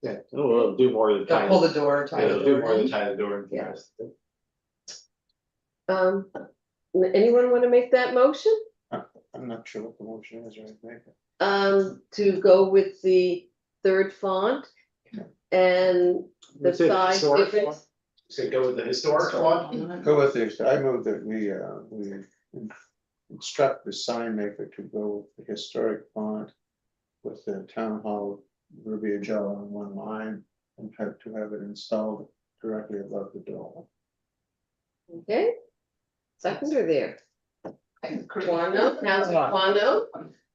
Yeah, we'll do more of the They'll time. pull the door, tie the Yeah, do door more of the in. tie the door and the Yeah. rest. Anyone want to make that motion? I'm not sure what the motion is or anything. To go with the third font and the That's it, size historic difference. font. So go with the historic font. Go with this, I move that we instruct the sign maker to go with the historic font with the town hall verbiage all on one line and have it installed directly above the door. Okay, seconder there. Quando, Councilor Quando,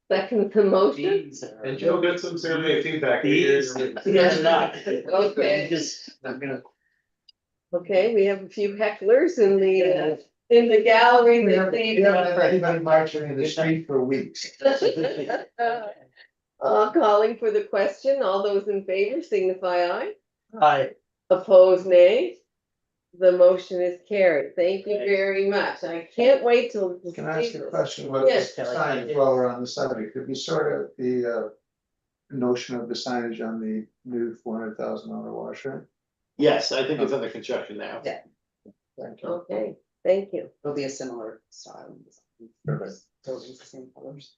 second the motion. And Joe got some survey feedback. These. Okay. I'm gonna. Okay, we have a few hecklers in the gallery. Anybody marching in the street for weeks. Calling for the question, all those in favor signify aye. Aye. Opposed, nay. The motion is carried. Thank you very much. I can't wait till. Can I ask a question about Yes. the signage while we're on the subject? Could be sort of the notion of the signage on the new $400,000 washer? Yes, I think it's under construction now. Yeah. Thank you. Okay, thank you. It'll be a similar style. Perfect. Buildings the same colors.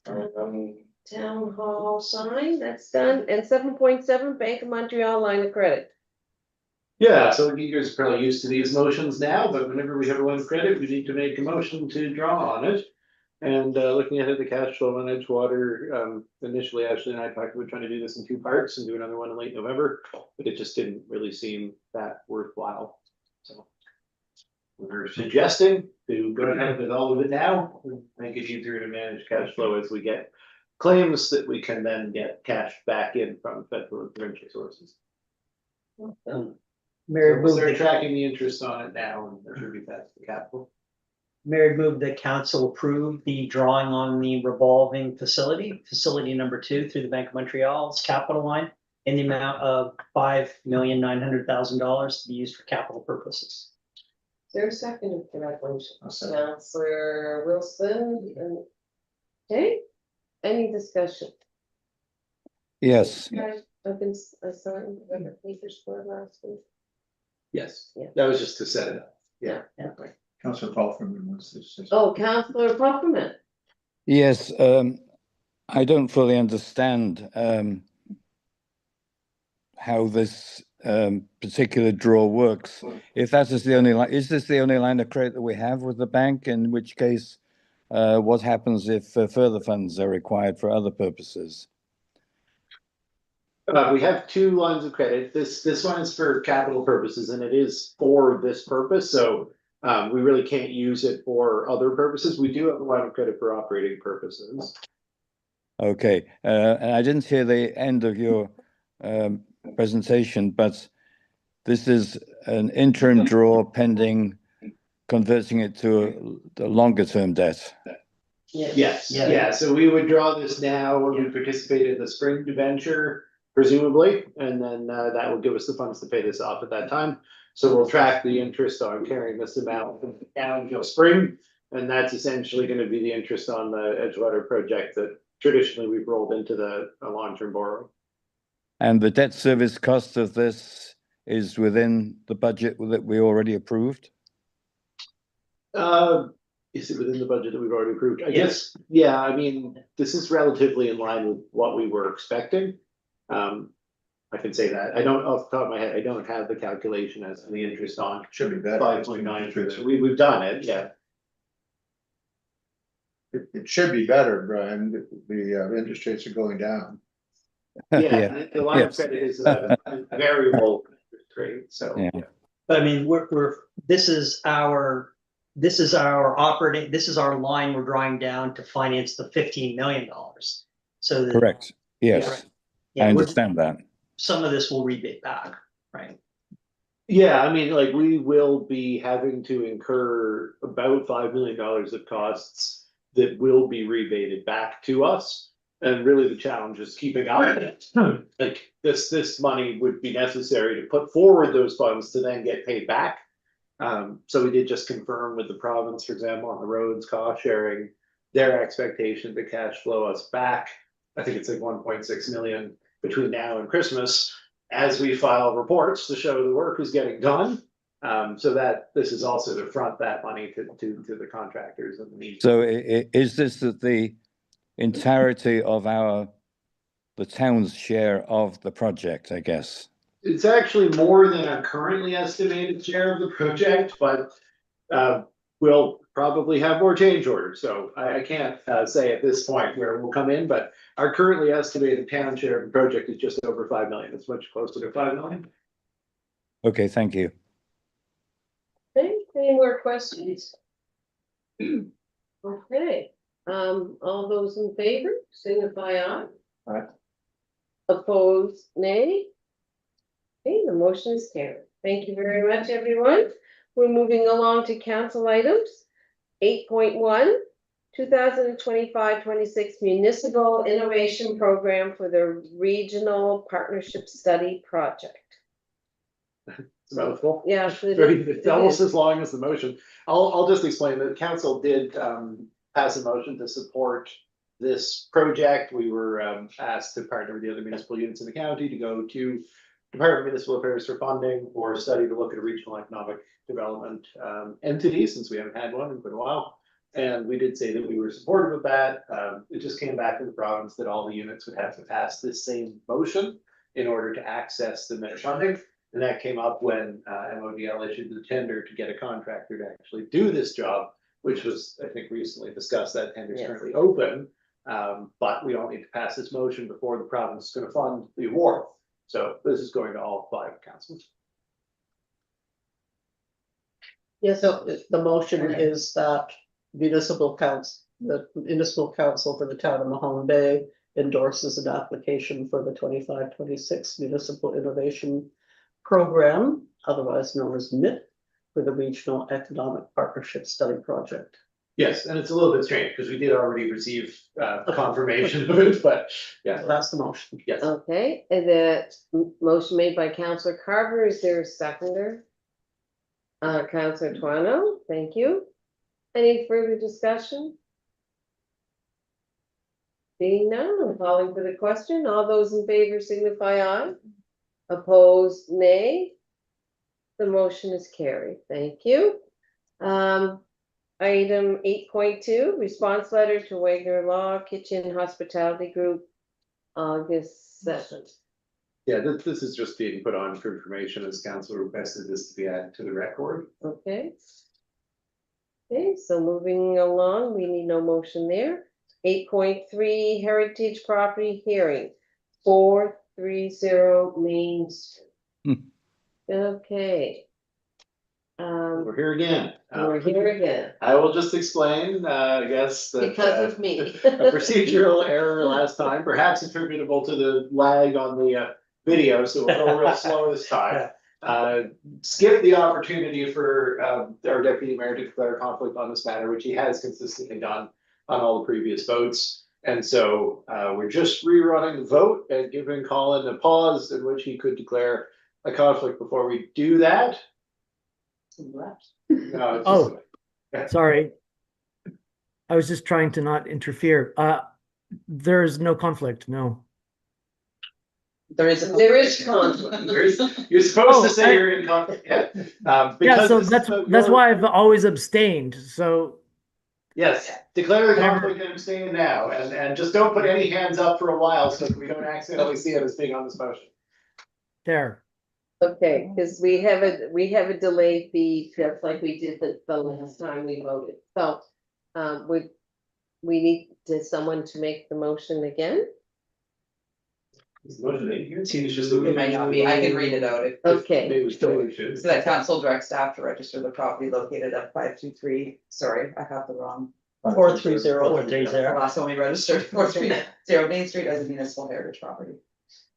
Town hall sign, that's done. And 7.7 Bank of Montreal line of credit. Yeah, so you guys are probably used to these motions now, but whenever we have a line of credit, we need to make a motion to draw on it. And looking ahead at the cash flow on Edgewater, initially Ashley and I talked about trying to do this in two parts and do another one in late November, but it just didn't really seem that worthwhile. So we're suggesting to go ahead with all of it now, make it easier to manage cash flow as we get claims that we can then get cash back in from federal and provincial sources. Mary We'll moved start the, tracking the interest on it now and there should be past the capital. Mary moved the council approve the drawing on the revolving facility number 2 through the Bank of Montreal's capital line in the amount of $5,900,000 to be used for capital purposes. Is there a second for that motion? I'll second. Councilor Wilson, okay, any discussion? Yes, I've been assigned the papers for last week. Yes, Yeah. that was just to set it up. Yeah. Councilor Paulson wants this. Oh, Councilor Pufferman. yes, I don't fully understand how this particular draw works. If that is the only line, is this the only line of credit that we have with the bank? In which case, what happens if further funds are required for other purposes? We have two lines of credit. This one is for capital purposes and it is for this purpose, so we really can't use it for other purposes. We do have a line of credit for operating purposes. Okay, and I didn't hear the end of your presentation, but this is an interim draw pending converting it to a longer term debt. Yes, Yeah. yeah, so we would draw this now, we participate in the spring debenture presumably, and then that will give us the funds to pay this off at that time. So we'll track the interest on carrying this amount down until spring, and that's essentially gonna be the interest on the Edgewater project that traditionally we've rolled into the long-term borrowing. And the debt service cost of this is within the budget that we already approved? Is it within the budget that we've already approved? I guess, yeah, I mean, this is relatively in line with what we were expecting. I can say that. I don't, off the top of my head, I don't have the calculation as to the interest on Should be better. 5.9. We've done it, yeah. It should be better, Brian. The interest rates are going down. Yeah, the line of credit is a variable interest rate, so. Yeah. I mean, this is our operating, this is our line we're drawing down to finance the $15 million. So that. Correct. Yes, Yeah, I we're- understand that. Some of this will rebate back, right? Yeah, I mean, like, we will be having to incur about $5 million of costs that will be rebated back to us. And really the challenge is keeping up with it. Like, this money would be necessary to put forward those funds to then get paid back. So we did just confirm with the province, for example, on the roads cost sharing, their expectation to cash flow us back. I think it's like 1.6 million between now and Christmas, as we file reports to show the work is getting done. So that this is also to front that money to the contractors and the needs. So is this the entirety of the town's share of the project, I guess? It's actually more than our currently estimated share of the project, but we'll probably have more change orders. So I can't say at this point where we'll come in, but our currently estimated town share of the project is just over 5 million. It's much closer to 5 million. Okay, thank you. Okay, any more questions? Okay, all those in favor, signify aye. Aye. Opposed, nay. Okay, the motion is carried. Thank you very much, everyone. We're moving along to council items. 8.1, 2025-26 Municipal Innovation Program for the Regional Partnership Study Project. It's a mouthful. Yeah. It's almost as long as the motion. I'll just explain that council did pass a motion to support this project. We were asked to partner with the other municipal units in the county to go to Department of Municipal Affairs for funding or study to look at a regional economic development entity, since we haven't had one in quite a while. And we did say that we were supportive of that. It just came back to the province that all the units would have to pass this same motion in order to access the MET funding. And that came up when MODL issued the tender to get a contractor to actually do this job, which was, I think, recently discussed. That tender is currently open. But we don't need to pass this motion before the province is going to fund the award. So this is going to all 5 councils. Yes, so the motion is that the municipal council for the town of Mahone Bay endorses an application for the 25-26 Municipal Innovation Program, otherwise known as MIP, for the Regional Economic Partnership Study Project. Yes, and it's a little bit strange because we did already receive confirmation of it, but yeah. So that's the motion. Yes. Okay, and the motion made by Councillor Carver, is there a seconder? Councillor Twano, thank you. Any further discussion? Being none, I'm calling for the question. All those in favor signify aye. Opposed, nay. The motion is carried. Thank you. Item 8.2, response letter to Wagner Law Kitchen Hospitality Group, August 7th. Yeah, this is just being put on for information as council requested this to be added to the record. Okay. Okay, so moving along, we need no motion there. 8.3, Heritage Property Hearing, 430 Main Street. Okay. We're here again. We're here again. I will just explain, I guess, that Because of me. a procedural error last time, perhaps attributable to the lag on the video, so we'll go real slow this time. Skip the opportunity for our deputy mayor to declare conflict on this matter, which he has consistently done on all the previous votes. And so we're just rerunning the vote and giving Colin a pause in which he could declare a conflict before we do that. No, it's Oh. just- Sorry. I was just trying to not interfere. There's no conflict, no. There is There is conflict. You're supposed to say I- you're in conflict, yeah. Yeah, Because so this is that's your- why I've always abstained, so. Yes, declare the Whatever. conflict and abstain now, and just don't put any hands up for a while so that we don't accidentally see it as being on this motion. There. Okay, because we have a delay fee, just like we did the last time we voted. So, we need someone to make the motion again. It might not be, I can read it out. Okay, Maybe we still should. So that council directs staff to register the property located at 523, sorry, I have the wrong. 430. 430. The last one we registered, 430 Main Street as a municipal heritage property.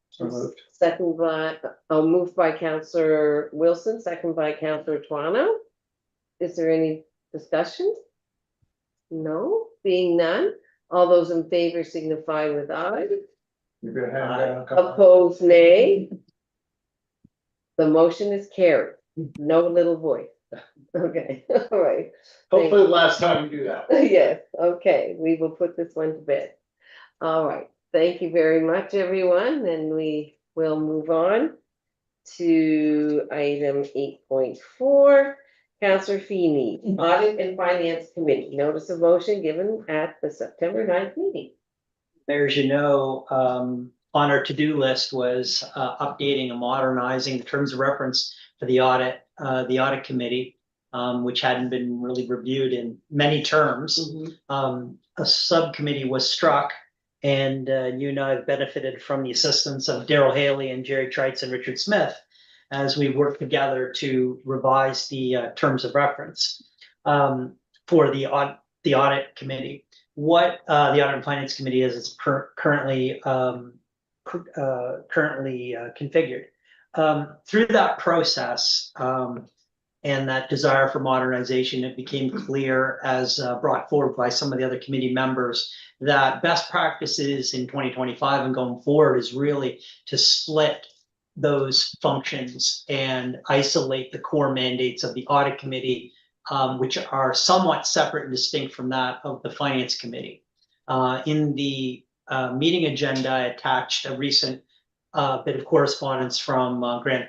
So moved. second by, moved by Counselor Wilson, second by Counselor Tuano. Is there any discussion? No, being none, all those in favor signify with aye. You're gonna hand down a couple. Opposed, nay. The motion is carried. No little voice. Okay, all right. Hopefully the last time we do that. Yes, okay, we will put this one to bed. All right, thank you very much, everyone, and we will move on to item 8.4. Counselor Feeney, Audit and Finance Committee, notice of motion given at the September 9th meeting. Mayor, as you know, on our to-do list was updating and modernizing the terms of reference for the audit committee, which hadn't been really reviewed in many terms. A subcommittee was struck, and you and I have benefited from the assistance of Daryl Haley and Jerry Trites and Richard Smith as we work together to revise the terms of reference for the audit committee. What the Audit and Finance Committee is, it's currently configured. Through that process and that desire for modernization, it became clear, as brought forward by some of the other committee members, that best practices in 2025 and going forward is really to split those functions and isolate the core mandates of the audit committee, which are somewhat separate and distinct from that of the finance committee. In the meeting agenda, I attached a recent bit of correspondence from Grant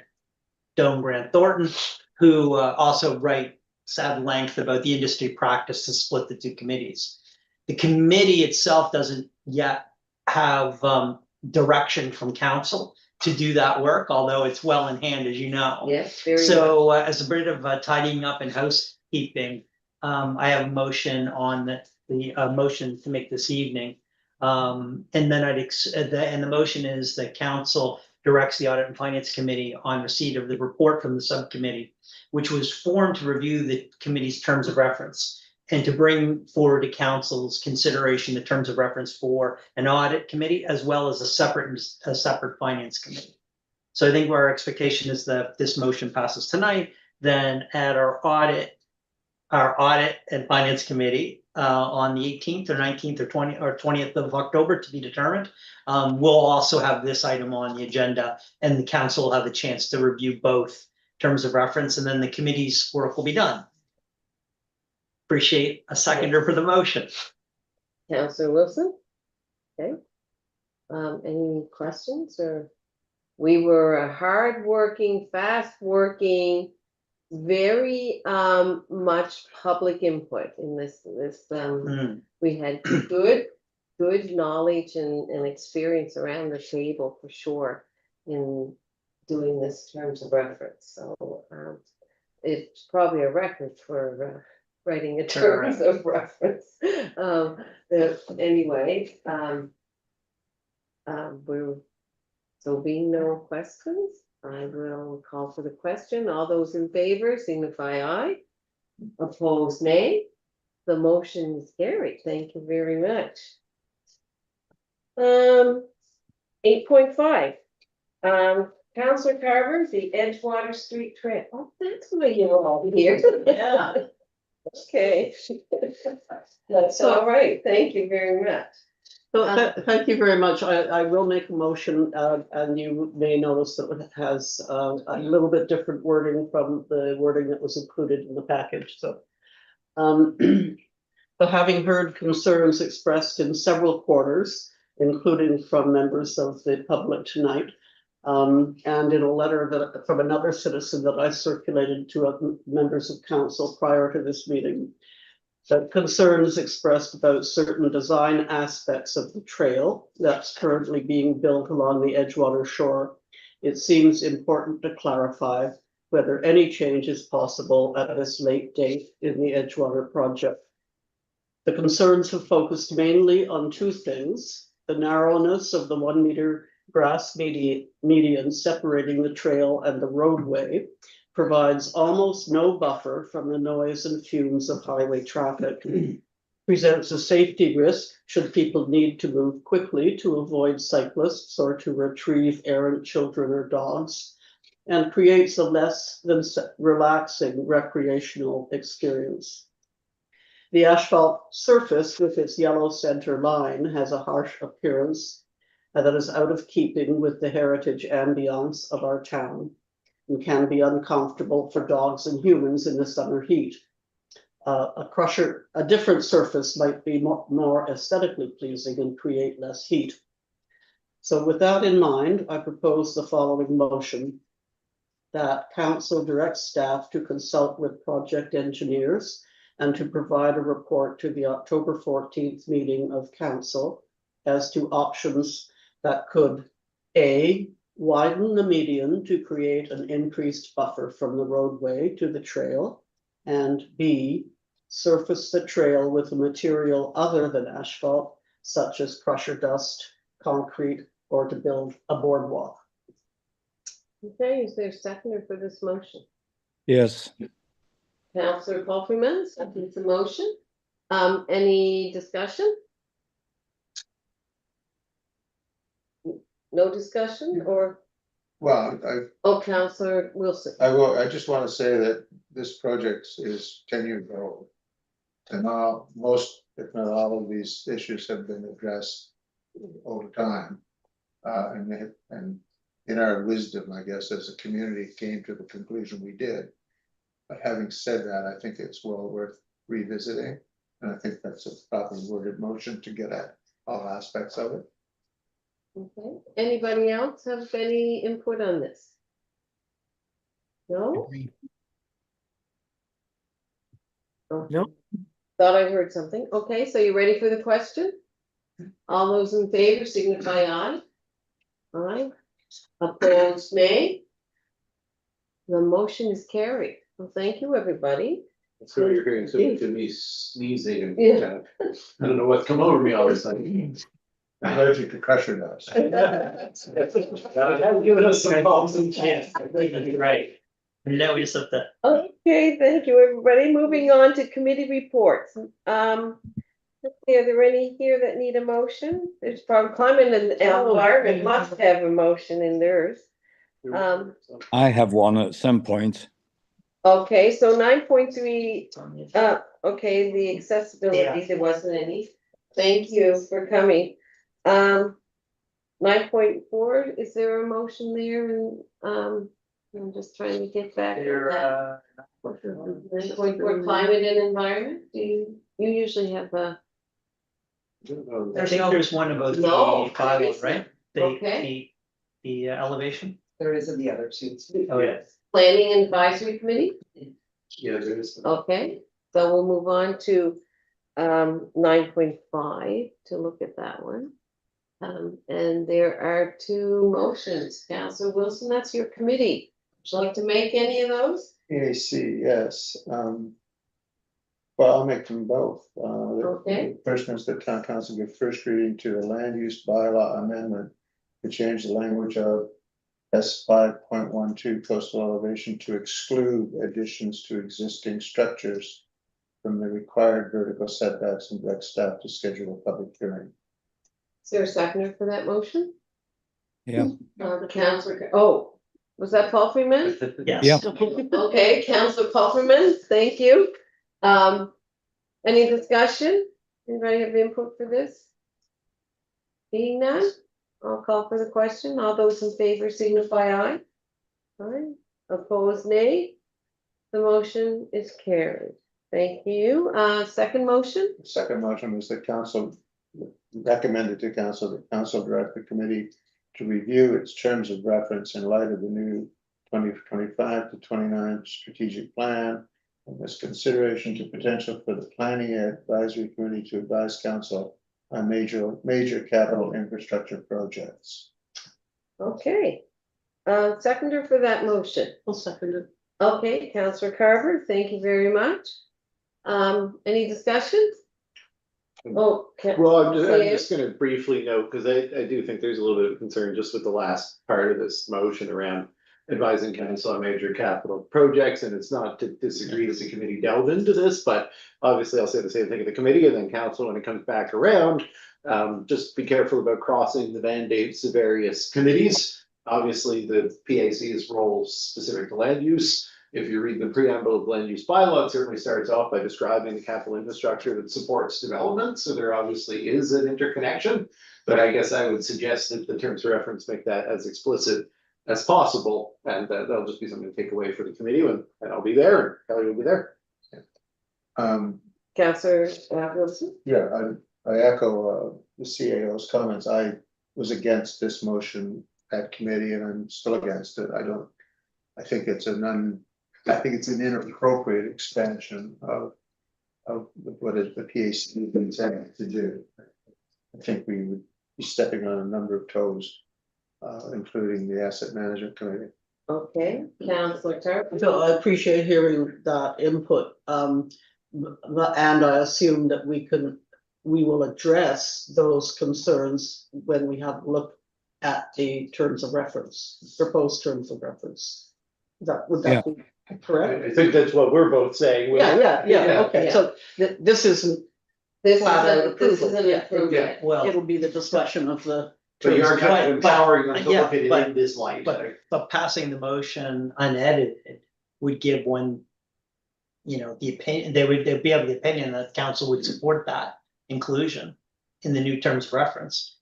Thornton, who also writes at length about the industry practice to split the two committees. The committee itself doesn't yet have direction from council to do that work, although it's well in hand, as you know. Yes, very much. So as a bit of tidying up and housekeeping, I have a motion on the motion to make this evening. And then and the motion is that council directs the Audit and Finance Committee on receipt of the report from the subcommittee, which was formed to review the committee's terms of reference and to bring forward to council's consideration the terms of reference for an audit committee as well as a separate finance committee. So I think our expectation is that this motion passes tonight. Then at our audit and finance committee on the 18th or 19th or 20th of October to be determined, we'll also have this item on the agenda, and the council will have the chance to review both terms of reference, and then the committee's work will be done. Appreciate a seconder for the motion. Counselor Wilson? Okay. Any questions or? We were a hardworking, fast-working, very much public input in this. We had good knowledge and experience around the table for sure in doing this terms of reference. So it's probably a record for writing a terms of reference. Anyway, so being no questions, I will call for the question. All those in favor signify aye. Opposed, nay. The motion is carried. Thank you very much. 8.5. Councillor Carver, the Edgewater Street Trail. Oh, that's why you're all here. Yeah. Okay. That's all right. Thank you very much. So thank you very much. I will make a motion, and you may notice that it has a little bit different wording from the wording that was included in the package. So, but having heard concerns expressed in several quarters, including from members of the public tonight, and in a letter from another citizen that I circulated to members of council prior to this meeting, that concerns expressed about certain design aspects of the trail that's currently being built along the Edgewater shore. It seems important to clarify whether any change is possible at this late date in the Edgewater project. The concerns have focused mainly on two things: the narrowness of the 1 meter grass median separating the trail and the roadway provides almost no buffer from the noise and fumes of highway traffic. Presents a safety risk should people need to move quickly to avoid cyclists or to retrieve errant children or dogs, and creates a less than relaxing recreational experience. The asphalt surface with its yellow center line has a harsh appearance that is out of keeping with the heritage ambience of our town and can be uncomfortable for dogs and humans in the summer heat. A different surface might be more aesthetically pleasing and create less heat. So with that in mind, I propose the following motion: that council directs staff to consult with project engineers and to provide a report to the October 14th meeting of council as to options that could A, widen the median to create an increased buffer from the roadway to the trail, and B, surface the trail with a material other than asphalt, such as crusher dust, concrete, or to build a boardwalk. Okay, is there a seconder for this motion? Yes. Councillor Palfreyman, seconds the motion. Any discussion? No discussion, or, Well, oh, Councillor Wilson? I just want to say that this project is 10 years old. And now, most, if not all of these issues have been addressed over time. And in our wisdom, I guess, as a community came to the conclusion we did. But having said that, I think it's well worth revisiting. And I think that's a properly worded motion to get at all aspects of it. Okay, anybody else have any input on this? No? Okay. Nope. Thought I heard something. Okay, so you ready for the question? All those in favor signify aye. Aye. Opposed, nay. The motion is carried. Well, thank you, everybody. So you're hearing some to me sneezing and Yeah. I don't know what's come over me all of a sudden. I'm allergic to crusher dust. I've given us some balls and chance. Right. Now we just have to. Okay, thank you, everybody. Moving on to committee reports. Are there any here that need a motion? There's probably climate and environment must have a motion in theirs. I have one at some point. Okay, so 9.3, okay, the accessibility, there wasn't any. Thank you for coming. 9.4, is there a motion there? And I'm just trying to get back. There, 9.4 climate and environment, do you usually have a? I think there's one about No, the bylaw, right? Okay. The elevation. There is in the other two. Oh, yeah. Planning and advisory committee? Yeah, there is. Okay, so we'll move on to 9.5 to look at that one. And there are two motions. Councillor Wilson, that's your committee. Would you like to make any of those? EAC, yes. Well, I'll make them both. Okay. The first one's the town council give first reading to the land use bylaw amendment to change the language of S 5.12 coastal elevation to exclude additions to existing structures from the required vertical setbacks, and direct staff to schedule a public hearing. Is there a seconder for that motion? Yeah. The councillor, oh, was that Paul Freeman? Yes. Yeah. Okay, Councillor Palfreyman, thank you. Any discussion? Anybody have input for this? Being none, I'll call for the question. All those in favor signify aye. Aye. Opposed, nay. The motion is carried. Thank you. Second motion? The second motion was that council recommended to council that council direct the committee to review its terms of reference in light of the new 2025 to 29 strategic plan. And this consideration to potential for the planning advisory committee to advise council on major capital infrastructure projects. Okay. Seconder for that motion. I'll second it. Okay, Councillor Carver, thank you very much. Any discussions? Oh, can, Well, I'm Steve? just gonna briefly note, because I do think there's a little bit of concern just with the last part of this motion around advising council on major capital projects, and it's not to disagree that the committee delve into this, but obviously I'll say the same thing at the committee and then council when it comes back around. Just be careful about crossing the mandates of various committees. Obviously, the PAC's role specific to land use. If you read the preamble of the land use bylaw, it certainly starts off by describing the capital infrastructure that supports development, so there obviously is an interconnection. But I guess I would suggest that the terms of reference make that as explicit as possible, and that'll just be something to take away for the committee, and I'll be there, and Kelly will be there. Councillor Wilson? Yeah, I echo the CAO's comments. I was against this motion at committee and I'm still against it. I think it's an inappropriate expansion of what is the PAC intended to do. I think we would be stepping on a number of toes, including the asset management committee. Okay, Councillor Carver? So I appreciate hearing that input. And I assume that we will address those concerns when we have a look at the terms of reference, proposed terms of reference. Would that be correct? I think that's what we're both saying. Yeah, okay, so this isn't This flat out is approval. an improvement. Well, It'll be the discussion of the. But you're terms of kind of reference. empowering them to yeah, look at it but- in this light. but passing the motion unedited would give one, the opinion, they'd be of the opinion that council would support that inclusion in the new terms of reference.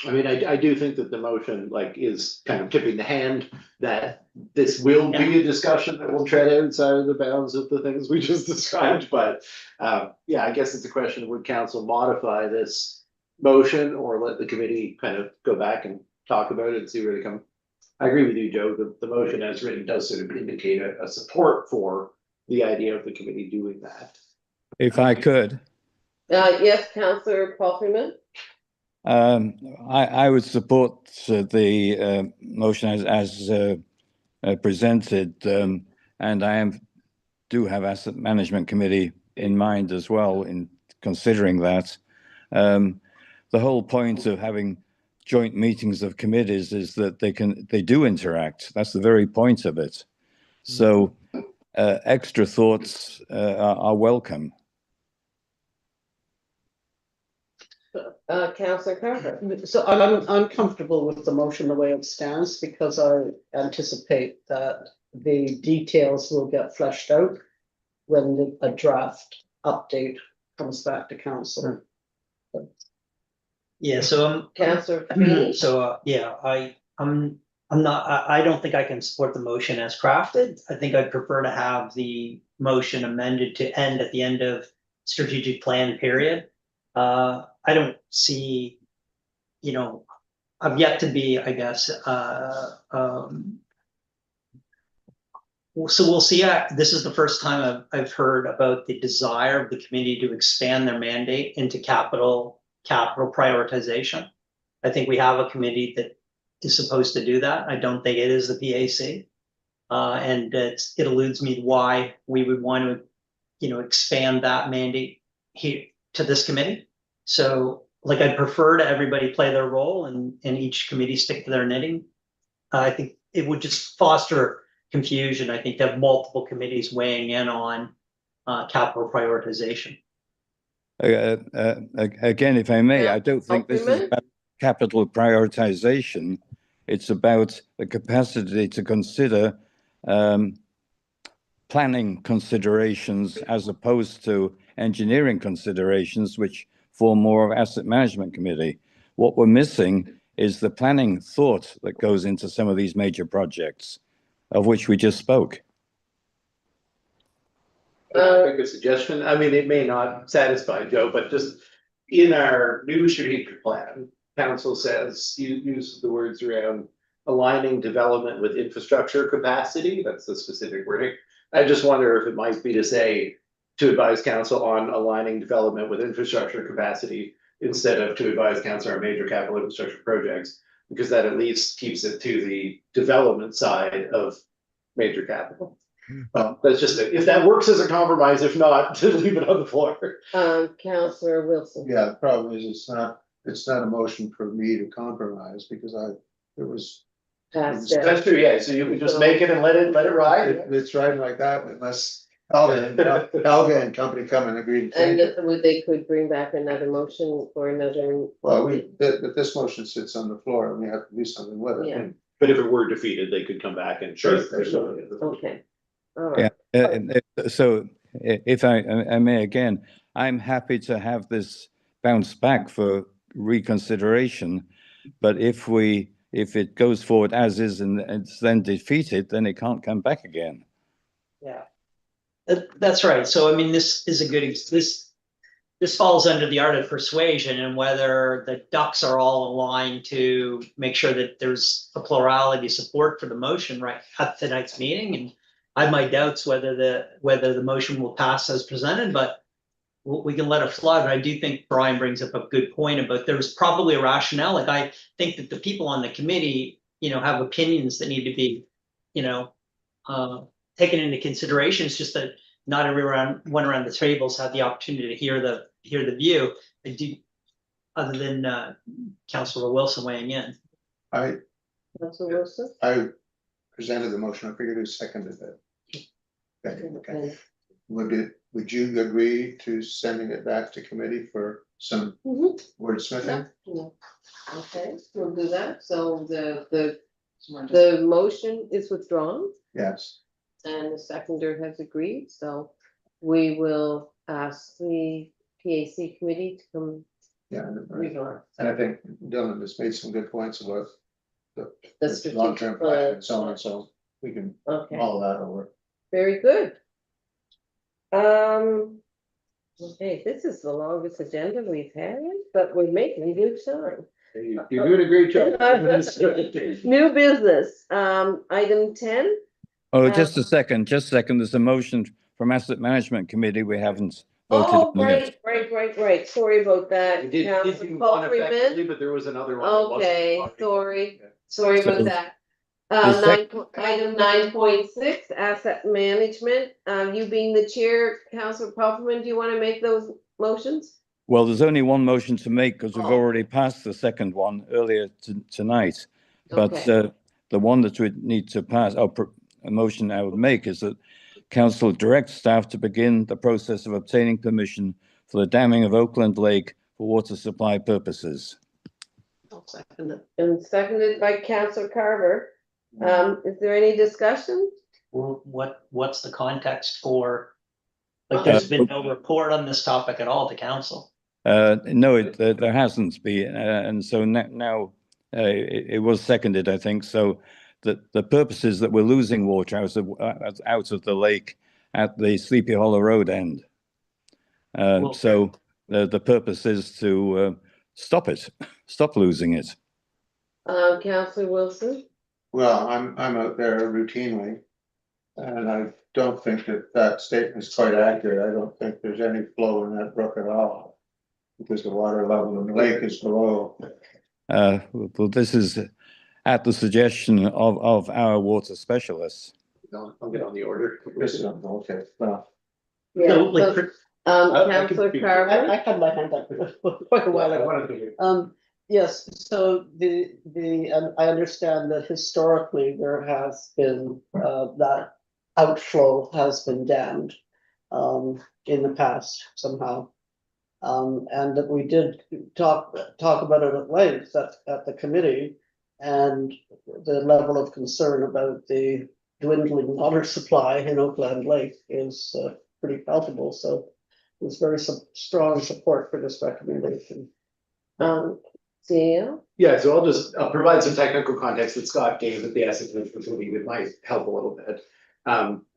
I mean, I do think that the motion is kind of tipping the hand that this will be a discussion that will tread outside of the bounds of the things we just described, but yeah, I guess it's a question of would council modify this motion or let the committee kind of go back and talk about it and see where they come. I agree with you, Joe, the motion as written does sort of indicate a support for the idea of the committee doing that. If I could, Yes, Councillor Paul Freeman? I would support the motion as presented, and I do have asset management committee in mind as well in considering that. The whole point of having joint meetings of committees is that they do interact. That's the very point of it. So extra thoughts are welcome. Councillor Carver? So I'm comfortable with the motion the way it stands because I anticipate that the details will get fleshed out when a draft update comes back to council. Yeah, so Councillor Freeman? I don't think I can support the motion as crafted. I think I'd prefer to have the motion amended to end at the end of strategic plan period. I don't see, I've yet to be, I guess, so we'll see. This is the first time I've heard about the desire of the committee to expand their mandate into capital prioritization. I think we have a committee that is supposed to do that. I don't think it is the PAC. And it eludes me why we would want to, expand that mandate here to this committee. So I'd prefer to everybody play their role and each committee stick to their knitting. I think it would just foster confusion, I think, to have multiple committees weighing in on capital prioritization. Again, if I may, I don't think this is about capital prioritization. It's about the capacity to consider planning considerations as opposed to engineering considerations, which form more of asset management committee. What we're missing is the planning thought that goes into some of these major projects, of which we just spoke. Make a suggestion. I mean, it may not satisfy Joe, but just in our new strategic plan, council says, use the words around aligning development with infrastructure capacity. That's the specific wording. I just wonder if it might be to say, to advise council on aligning development with infrastructure capacity instead of to advise council on major capital infrastructure projects, because that at least keeps it to the development side of major capital. That's just it. If that works as a compromise, if not, to leave it on the floor. Counselor Wilson. Yeah, the problem is it's not a motion for me to compromise because it was. Passed it. That's true, yeah, so you can just make it and let it ride. It's riding like that unless Helga and company come and agree to And change it. they could bring back another motion for another, Well, but this motion sits on the floor and we have to do something with it. Yeah. But if it were defeated, they could come back and. okay. All right. So if I may again, I'm happy to have this bounce back for reconsideration. But if it goes forward as is and it's then defeated, then it can't come back again. Yeah. That's right. So I mean, this is a good, this falls under the art of persuasion, and whether the ducks are all aligned to make sure that there's a plurality support for the motion right at tonight's meeting. And I have my doubts whether the motion will pass as presented, but we can let it fly. But I do think Brian brings up a good point about there's probably a rationale. Like, I think that the people on the committee, have opinions that need to be, taken into consideration. It's just that not everyone around the tables had the opportunity to hear the view. I do, other than Councilor Wilson weighing in. Councilor Wilson? I presented the motion. I figured who seconded it. Okay. Would you agree to sending it back to committee for some wordsmithing? Yeah. Okay, we'll do that. So the motion is withdrawn Yes. and the seconder has agreed, so we will ask the PAC committee to come. Yeah. Withdraw. And I think Dylan has made some good points about the The long-term strategic plan and so on, so we can Okay, mull that over. very good. Okay, this is the longest agenda we've had, but we're making good time. You're doing a great job. New business, item 10. Oh, just a second, there's a motion from Asset Management Committee, we haven't voted Oh, on yet. right, sorry about that. We did Councillor do Palfreyman. uneffectively, but there was another one. that wasn't Okay, voted. sorry So- about that. The Item 9.6, asset management, you being the chair, Councillor Palfreyman, do you want to make those motions? Well, there's only one motion to make because we've Oh. already passed the second one earlier tonight. But Okay. the one that we need to pass, a motion I would make is that council directs staff to begin the process of obtaining permission for the damming of Oakland Lake for water supply purposes. I'll second it. And seconded by Councillor Carver. Is there any discussion? Well, what's the context for? Like, there's been no report on this topic at all to council. No, there hasn't been, and so now it was seconded, I think. So the purpose is that we're losing water out of the lake at the Sleepy Hollow Road end. So the purpose is to stop losing it. Councillor Wilson? Well, I'm out there routinely. And I don't think that statement is quite accurate. I don't think there's any flow in that brook at all. Because the water level in the lake is below. Well, this is at the suggestion of our water specialists. I'll get on the order. Okay, well. Yeah, So, like, so, I can Councillor speak. Carver? I had my hand up quite a while ago. Yes, so and I understand that historically there has been, that outflow has been dammed, in the past somehow. And that we did talk about it at length at the committee, and the level of concern about the dwindling water supply in Oakland Lake is pretty palpable, so there's very strong support for this recommendation. CEO? Yeah, so I'll provide some technical context that Scott gave at the Asset Management Committee that might help a little bit.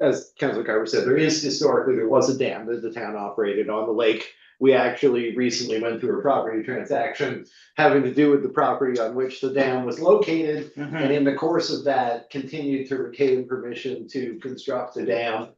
As Councilor Carver said, there was a dam that the town operated on the lake. We actually recently went through a property transaction having to do with the property on which the dam was located. And in the course of that, continued to retain permission to construct the dam,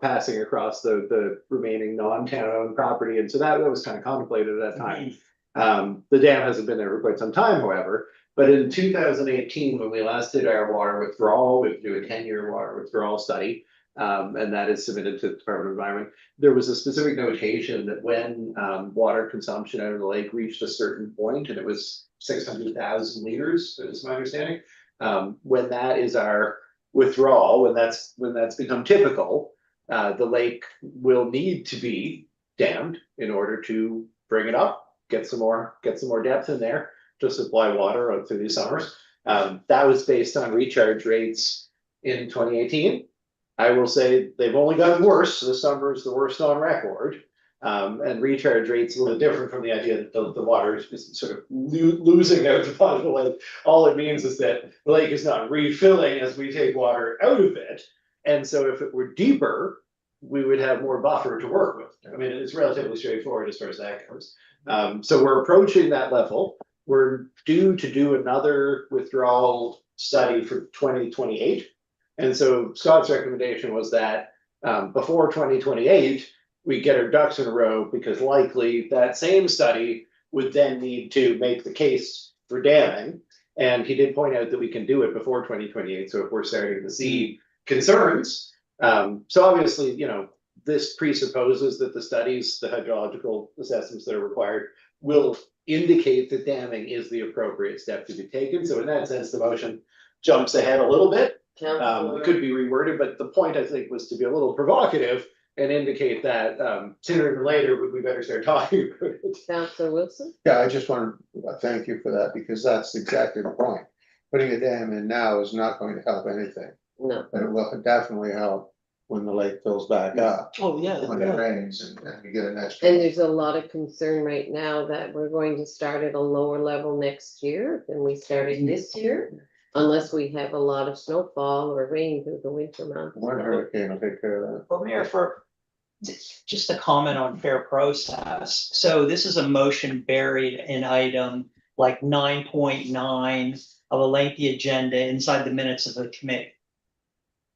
passing across the remaining non-town owned property. And so that was kind of contemplated at that time. The dam hasn't been there for quite some time, however, but in 2018, when we last did our water withdrawal, we do a 10-year water withdrawal study. And that is submitted to the Department of Environment. There was a specific notation that when water consumption out of the lake reached a certain point, and it was 600,000 liters, is my understanding. When that is our withdrawal, when that's become typical, the lake will need to be dammed in order to bring it up, get some more depth in there to supply water out through these summers. That was based on recharge rates in 2018. I will say they've only gotten worse. This summer is the worst on record. And recharge rates a little different from the idea that the water is sort of losing out the bottom of the lake. All it means is that the lake is not refilling as we take water out of it. And so if it were deeper, we would have more buffer to work with. I mean, it's relatively straightforward as far as that goes. So we're approaching that level. We're due to do another withdrawal study for 2028. And so Scott's recommendation was that before 2028, we get our ducks in a row, because likely that same study would then need to make the case for damming. And he did point out that we can do it before 2028. So if we're starting to see concerns, so obviously, this presupposes that the studies, the hydrological assessments that are required, will indicate that damming is the appropriate step to be taken. So in that sense, the motion jumps ahead a little bit. It could be reworded, but the point, I think, was to be a little provocative and indicate that sooner than later, we better start talking about it. Councillor Wilson? Yeah, I just want to thank you for that, because that's exactly the point. Putting a dam in now is not going to help anything, No. but it will definitely help when the lake fills back up, Oh, yeah. when it Yeah. rains and we get an extra. And there's a lot of concern right now that we're going to start at a lower level next year than we started this year. Unless we have a lot of snowfall or rain through the winter months. One hurricane will take care of that. Well, Mayor, for just a comment on fair process. So this is a motion buried in item like 9.9 of a lengthy agenda inside the minutes of the committee.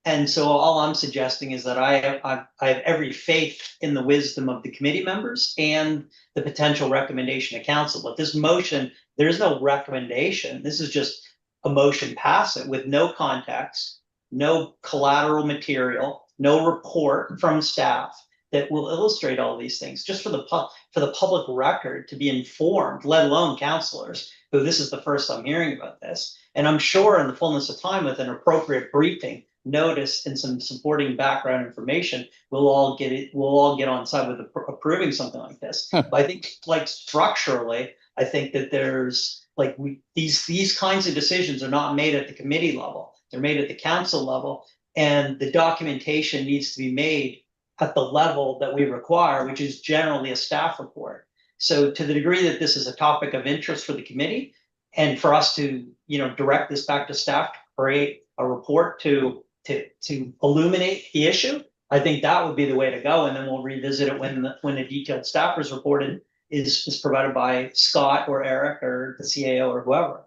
And so all I'm suggesting is that I have every faith in the wisdom of the committee members and the potential recommendation of council. But this motion, there's no recommendation. This is just a motion passive with no context, no collateral material, no report from staff that will illustrate all these things, just for the public record to be informed, let alone councilors, who this is the first I'm hearing about this. And I'm sure in the fullness of time, with an appropriate briefing, notice, and some supporting background information, we'll all get on side with approving something like this. But I think, like, structurally, I think that there's these kinds of decisions are not made at the committee level. They're made at the council level, and the documentation needs to be made at the level that we require, which is generally a staff report. So to the degree that this is a topic of interest for the committee, and for us to, direct this back to staff to create a report to illuminate the issue, I think that would be the way to go. And then we'll revisit it when the detailed staffers reported is provided by Scott or Eric or the CAO or whoever.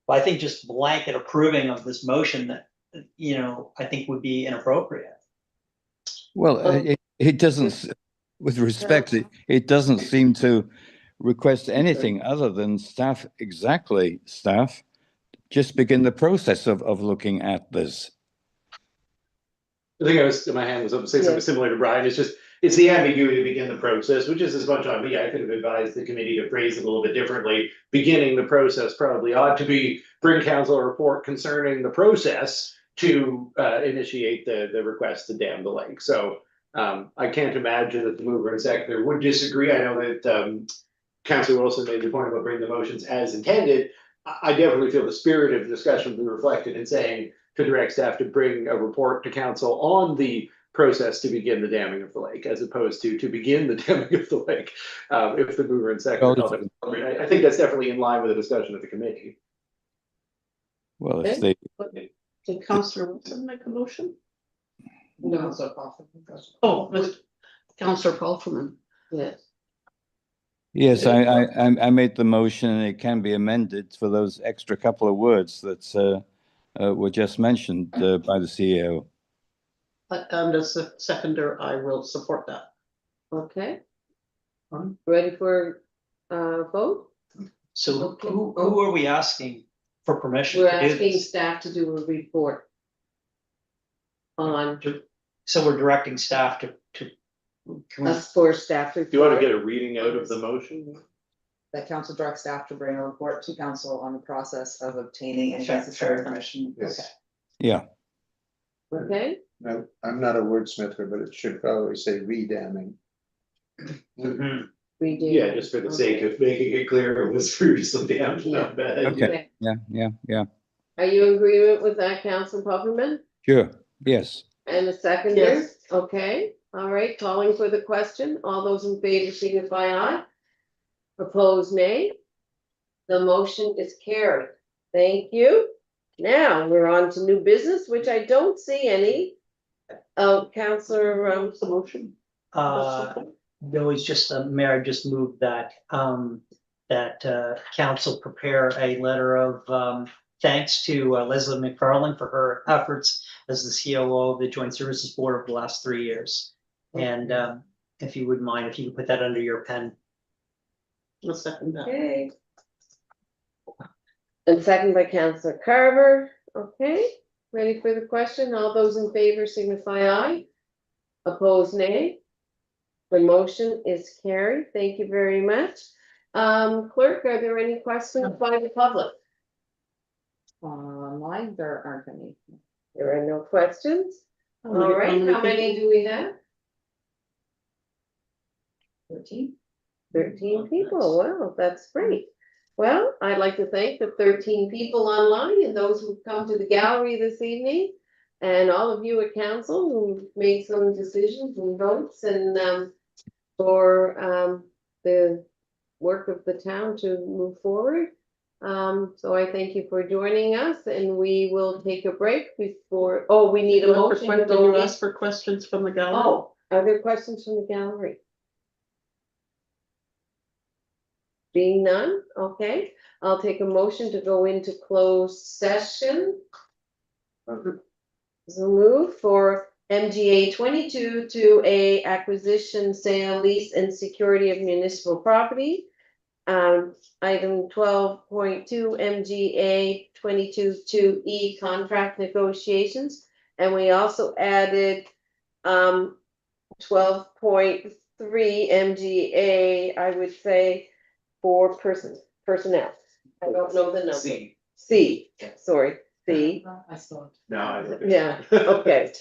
But I think just blanket approving of this motion that, I think would be inappropriate. Well, it doesn't, with respect, it doesn't seem to request anything other than staff, just begin the process of looking at this. I think my hand was up to say something similar to Brian. It's the ambiguity to begin the process, which is as much on me. I could have advised the committee to phrase it a little bit differently. Beginning the process probably ought to be bring council a report concerning the process to initiate the request to dam the lake. So I can't imagine that the mover and seconder would disagree. I know that Councillor Wilson made the point about bringing the motions as intended. I definitely feel the spirit of the discussion be reflected in saying to direct staff to bring a report to council on the process to begin the damming of the lake, as opposed to begin the damming of the lake, if the mover and seconder felt it appropriate. I think that's definitely in line with the discussion of the committee. Well, if they, Did Councillor Wilson make a motion? No. Oh, Councillor Kaufman. Yes. yes, I made the motion, and it can be amended for those extra couple of words that were just mentioned by the CEO. And as a seconder, I will support that. Okay. Ready for vote. So who are we asking for permission We're to do asking this? staff to do a report on So we're directing staff to. Can we- us for staff report. Do you want to get a reading out of the motion? That council directs staff to bring a report to council on the process of obtaining any Sure, necessary sure. permission. Yes. Yeah, Okay, Now, I'm not a wordsmither, but it should probably say redamming. Mhm. we do. Yeah, just for the sake of making it clear, it was previously damaged, not bad. okay, yeah, Are you in agreement with that, Council Pupperman? sure, yes. And the second Yes. Okay, all right, calling for the question. All those in favor signify aye. Opposed, nay. The motion is carried. Thank you. Now, we're on to new business, which I don't see any. Oh, Counselor, What's the motion? No, it's just, Mayor, I just moved that, council prepare a letter of, thanks to Leslie McFarland for her efforts as the COO of the Joint Services Board over the last 3 years. And, if you wouldn't mind, if you could put that under your pen. A second that. okay. And second by Counselor Carver. Okay, ready for the question? All those in favor signify aye. Opposed, nay. The motion is carried. Thank you very much. Clerk, are there any questions by the public? Online, there aren't any. There are no questions. How many- All right, how many do we have? 13. 13 people. Wow, that's great. Well, I'd like to thank the 13 people online and those who've come to the gallery this evening. And all of you at council who made some decisions and votes and for the work of the town to move forward. So I thank you for joining us and we will take a break before, oh, we need a motion to Did go you in. ask for questions from the gallery? Oh, are there questions from the gallery? Being none, okay, I'll take a motion to go into closed session. So move for MGA 22 to a acquisition, sale, lease and security of municipal property. Item 12.2 MGA 22 to E contract negotiations. And we also added 12.3 MGA, I would say, for personnel. I don't know the number. C, sorry, C. I saw it. No, I don't. Yeah, okay.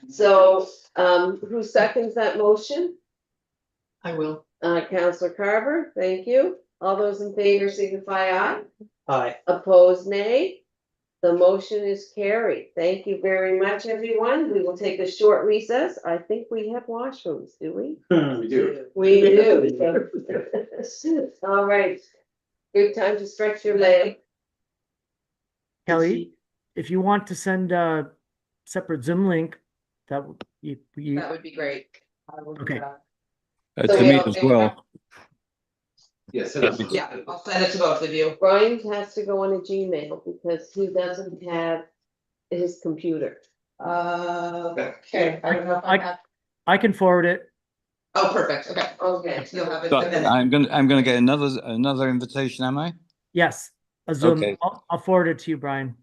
So, who seconds that motion? I will. Counselor Carver, thank you. All those in favor signify aye. Aye. Opposed, nay. The motion is carried. Thank you very much, everyone. We will take a short recess. I think we have washrooms, do we? We do. We do. All right. Good time to stretch your leg. Kelly, if you want to send a separate Zoom link, that you That would be great. I will do Okay. that. So To we me all as think well. Yes. Yeah, I'll send it to both of you. Brian has to go on a Gmail because he doesn't have his computer. Okay, I don't know if I have. I can forward it. Oh, perfect, okay. Okay. You'll have it So in a minute. I'm gonna get another invitation, am I? Yes, a Zoom. Okay. I'll forward it to you, Brian.